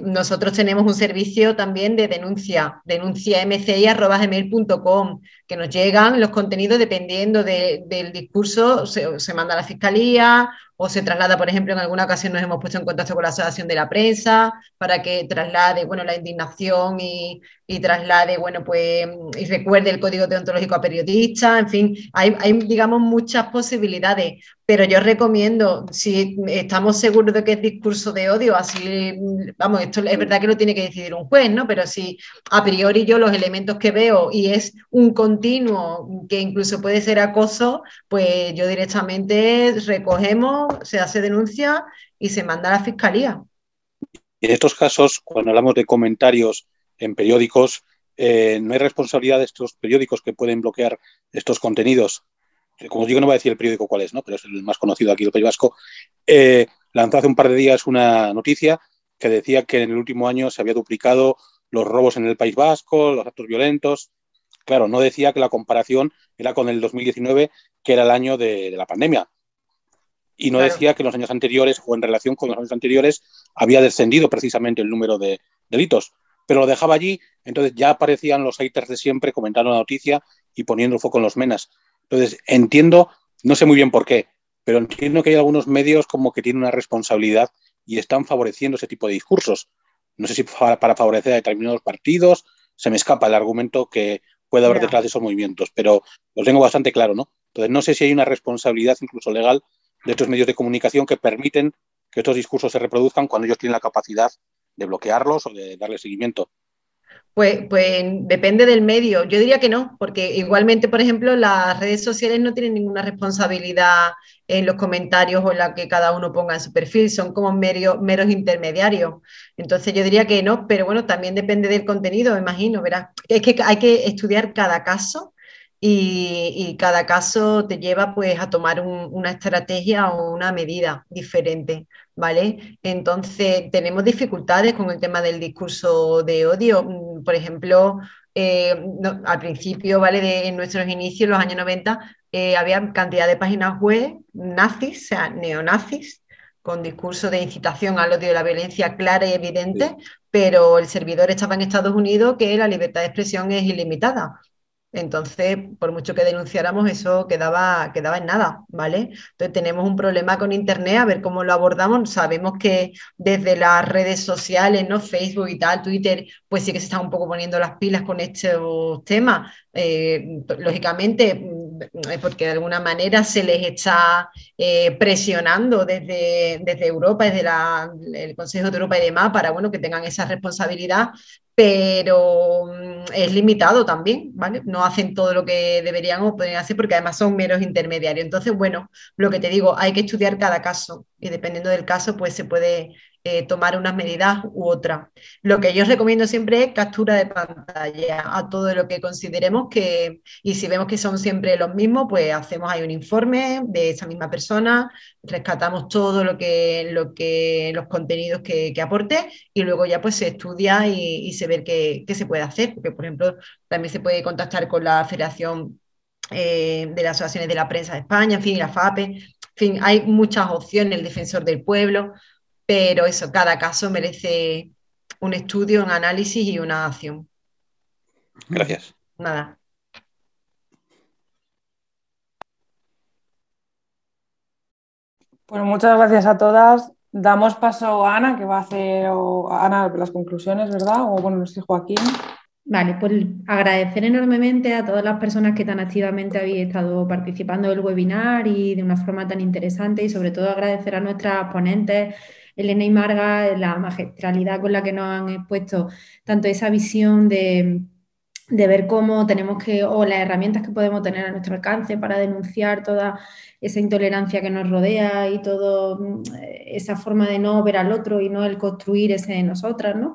Nosotros tenemos un servicio también de denunciamci@gmail.com, que nos llegan los contenidos dependiendo del discurso, se manda a la Fiscalía o se traslada, por ejemplo, en alguna ocasión nos hemos puesto en contacto con la Asociación de la Prensa para que traslade, bueno, la indignación y traslade, bueno, pues, y recuerde el código deontológico a periodistas, en fin, hay, digamos, muchas posibilidades, pero yo recomiendo, si estamos seguros de que es discurso de odio, así, vamos, esto es verdad que lo tiene que decidir un juez, ¿no? Pero si a priori yo los elementos que veo y es un continuo que incluso puede ser acoso, pues yo directamente recogemos, se hace denuncia y se manda a la Fiscalía.
Y en estos casos, cuando hablamos de comentarios en periódicos, no hay responsabilidad de estos periódicos que pueden bloquear estos contenidos. Como os digo, no voy a decir el periódico cuál es, ¿no? Pero es el más conocido aquí del País Vasco. Lanzó hace un par de días una noticia que decía que en el último año se había duplicado los robos en el País Vasco, los actos violentos. Claro, no decía que la comparación era con el 2019, que era el año de la pandemia. Y no
Claro.
Decía que en los años anteriores o en relación con los años anteriores había descendido precisamente el número de delitos. Pero lo dejaba allí, entonces ya aparecían los haters de siempre comentando la noticia y poniendo el foco en los menas. Entonces entiendo, no sé muy bien por qué, pero entiendo que hay algunos medios como que tienen una responsabilidad y están favoreciendo ese tipo de discursos. No sé si para favorecer a determinados partidos, se me escapa el argumento que puede haber detrás de esos movimientos, pero lo tengo bastante claro, ¿no? Entonces no sé si hay una responsabilidad incluso legal de estos medios de comunicación que permiten que estos discursos se reproduzcan cuando ellos tienen la capacidad de bloquearlos o de darle seguimiento.
Pues depende del medio. Yo diría que no, porque igualmente, por ejemplo, las redes sociales no tienen ninguna responsabilidad en los comentarios o en la que cada uno ponga en su perfil, son como meros intermediarios. Entonces yo diría que no, pero bueno, también depende del contenido, me imagino, verás. Es que hay que estudiar cada caso y cada caso te lleva pues a tomar una estrategia o una medida diferente, ¿vale? Entonces tenemos dificultades con el tema del discurso de odio. Por ejemplo, al principio, ¿vale? En nuestros inicios, los años 90, había cantidad de páginas web nazis, o sea, neonazis, con discurso de incitación al odio y la violencia clara y evidente, pero el servidor estaba en Estados Unidos, que la libertad de expresión es ilimitada. Entonces, por mucho que denunciáramos, eso quedaba en nada, ¿vale? Entonces tenemos un problema con Internet, a ver cómo lo abordamos. Sabemos que desde las redes sociales, ¿no? Facebook y tal, Twitter, pues sí que se están un poco poniendo las pilas con estos temas. Lógicamente, porque de alguna manera se les está presionando desde Europa, desde el Consejo de Europa y demás, para bueno, que tengan esa responsabilidad, pero es limitado también, ¿vale? No hacen todo lo que deberían o podrían hacer porque además son meros intermediarios. Entonces, bueno, lo que te digo, hay que estudiar cada caso y dependiendo del caso, pues se puede tomar unas medidas u otras. Lo que yo os recomiendo siempre es captura de pantalla a todo lo que consideremos que, y si vemos que son siempre los mismos, pues hacemos ahí un informe de esa misma persona, rescatamos todo los contenidos que aporte y luego ya pues se estudia y se ve qué se puede hacer, porque por ejemplo también se puede contactar con la Federación de las Asociaciones de la Prensa de España, en fin, la FAPE, en fin, hay muchas opciones, el Defensor del Pueblo, pero eso, cada caso merece un estudio, un análisis y una acción.
Gracias.
Nada.
Bueno, muchas gracias a todas. Damos paso a Ana, que va a hacer Ana las conclusiones, ¿verdad? O bueno, no sé, Joaquín.
Vale, pues agradecer enormemente a todas las personas que tan activamente habéis estado participando del webinar y de una forma tan interesante y sobre todo agradecer a nuestras ponentes, Elena y Marga, la magistralidad con la que nos han expuesto tanto esa visión de ver cómo tenemos o las herramientas que podemos tener a nuestro alcance para denunciar toda esa intolerancia que nos rodea y toda esa forma de no ver al otro y no el construir ese en nosotras, ¿no?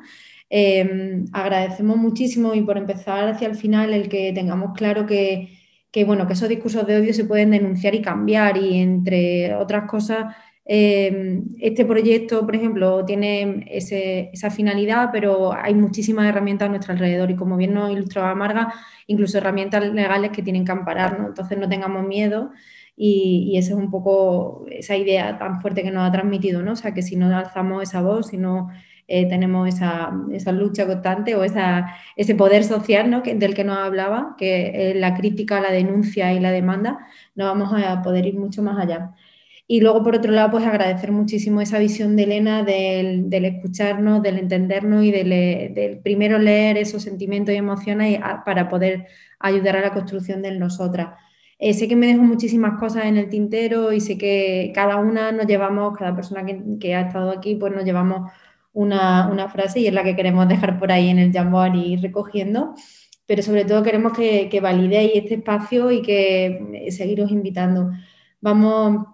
Agradecemos muchísimo y por empezar hacia el final el que tengamos claro que esos discursos de odio se pueden denunciar y cambiar y entre otras cosas este proyecto, por ejemplo, tiene esa finalidad, pero hay muchísimas herramientas a nuestro alrededor y como bien nos ilustraba Marga, incluso herramientas legales que tienen que ampararnos, entonces no tengamos miedo y esa es un poco esa idea tan fuerte que nos ha transmitido, ¿no? O sea, que si no alzamos esa voz, si no tenemos esa lucha constante o ese poder social, ¿no? Del que nos hablaba, que es la crítica, la denuncia y la demanda, no vamos a poder ir mucho más allá. Y luego, por otro lado, pues agradecer muchísimo esa visión de Elena del escucharnos, del entendernos y del primero leer esos sentimientos y emociones para poder ayudar a la construcción de nosotras. Sé que me dejo muchísimas cosas en el tintero y sé que cada una nos llevamos, cada persona que ha estado aquí, pues nos llevamos una frase y es la que queremos dejar por ahí en el Jamboard y ir recogiendo. Pero sobre todo queremos que validéis este espacio y que seguiros invitando. Vamos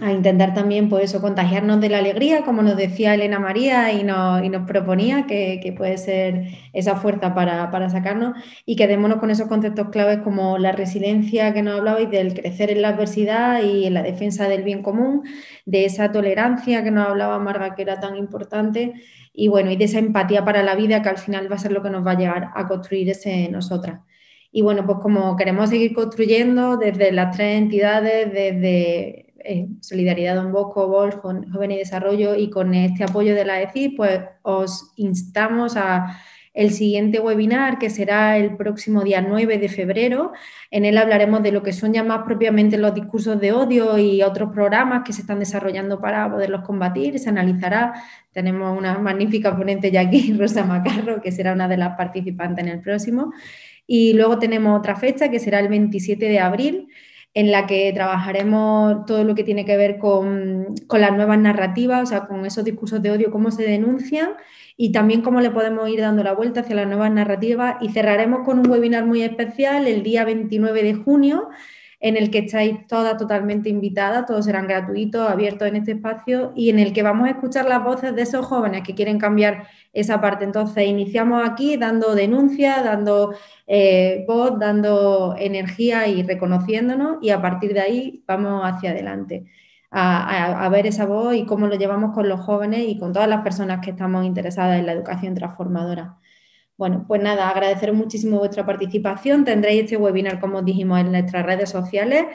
a intentar también, pues eso, contagiarnos de la alegría, como nos decía Elena María y nos proponía, que puede ser esa fuerza para sacarnos y quedémonos con esos conceptos claves como la resiliencia que nos hablabais del crecer en la adversidad y en la defensa del bien común, de esa tolerancia que nos hablaba Marga, que era tan importante, y bueno, y de esa empatía para la vida que al final va a ser lo que nos va a llegar a construir ese nosotras. Y bueno, pues como queremos seguir construyendo desde las tres entidades, desde Solidaridad Don Bosco, Vox, Joven y Desarrollo y con este apoyo de la ECI, pues os instamos a el siguiente webinar que será el próximo día 9 de febrero. En él hablaremos de lo que son ya más propiamente los discursos de odio y otros programas que se están desarrollando para poderlos combatir. Se analizará. Tenemos una magnífica ponente ya aquí, Rosa Macarro, que será una de las participantes en el próximo. Y luego tenemos otra fecha que será el 27 de abril, en la que trabajaremos todo lo que tiene que ver con las nuevas narrativas, o sea, con esos discursos de odio, cómo se denuncian y también cómo le podemos ir dando la vuelta hacia las nuevas narrativas. Y cerraremos con un webinar muy especial el día 29 de junio, en el que estáis todas totalmente invitadas, todos serán gratuitos, abiertos en este espacio y en el que vamos a escuchar las voces de esos jóvenes que quieren cambiar esa parte. Entonces, iniciamos aquí dando denuncias, dando voz, dando energía y reconociéndonos y a partir de ahí vamos hacia adelante a ver esa voz y cómo lo llevamos con los jóvenes y con todas las personas que estamos interesadas en la educación transformadora. Bueno, pues nada, agradeceros muchísimo vuestra participación. Tendréis este webinar, como os dijimos, en nuestras redes sociales,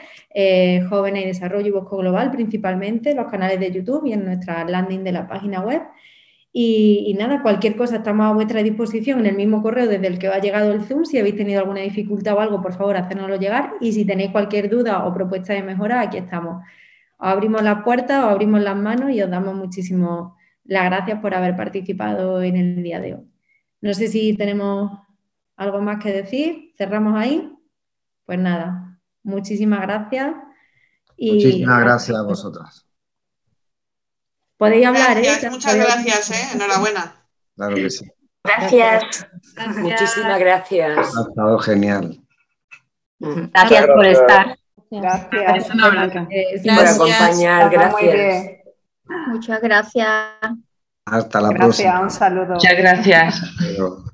Jóvenes y Desarrollo y Bosco Global, principalmente, los canales de YouTube y en nuestra landing de la página web. Y nada, cualquier cosa estamos a vuestra disposición en el mismo correo desde el que os ha llegado el Zoom. Si habéis tenido alguna dificultad o algo, por favor, hacérnoslo llegar. Y si tenéis cualquier duda o propuesta de mejora, aquí estamos. Os abrimos las puertas, os abrimos las manos y os damos muchísimas las gracias por haber participado en el día de hoy. No sé si tenemos algo más que decir. ¿Cerramos ahí? Pues nada, muchísimas gracias.
Muchísimas gracias a vosotras.
Podéis hablar,
gracias, muchas gracias, enhorabuena.
Claro que sí.
Gracias. Muchísimas gracias.
Ha estado genial.
Gracias por estar.
Gracias.
Por
acompañar, gracias.
Muchas gracias.
Hasta la próxima.
Un saludo.
Muchas gracias.
Adiós.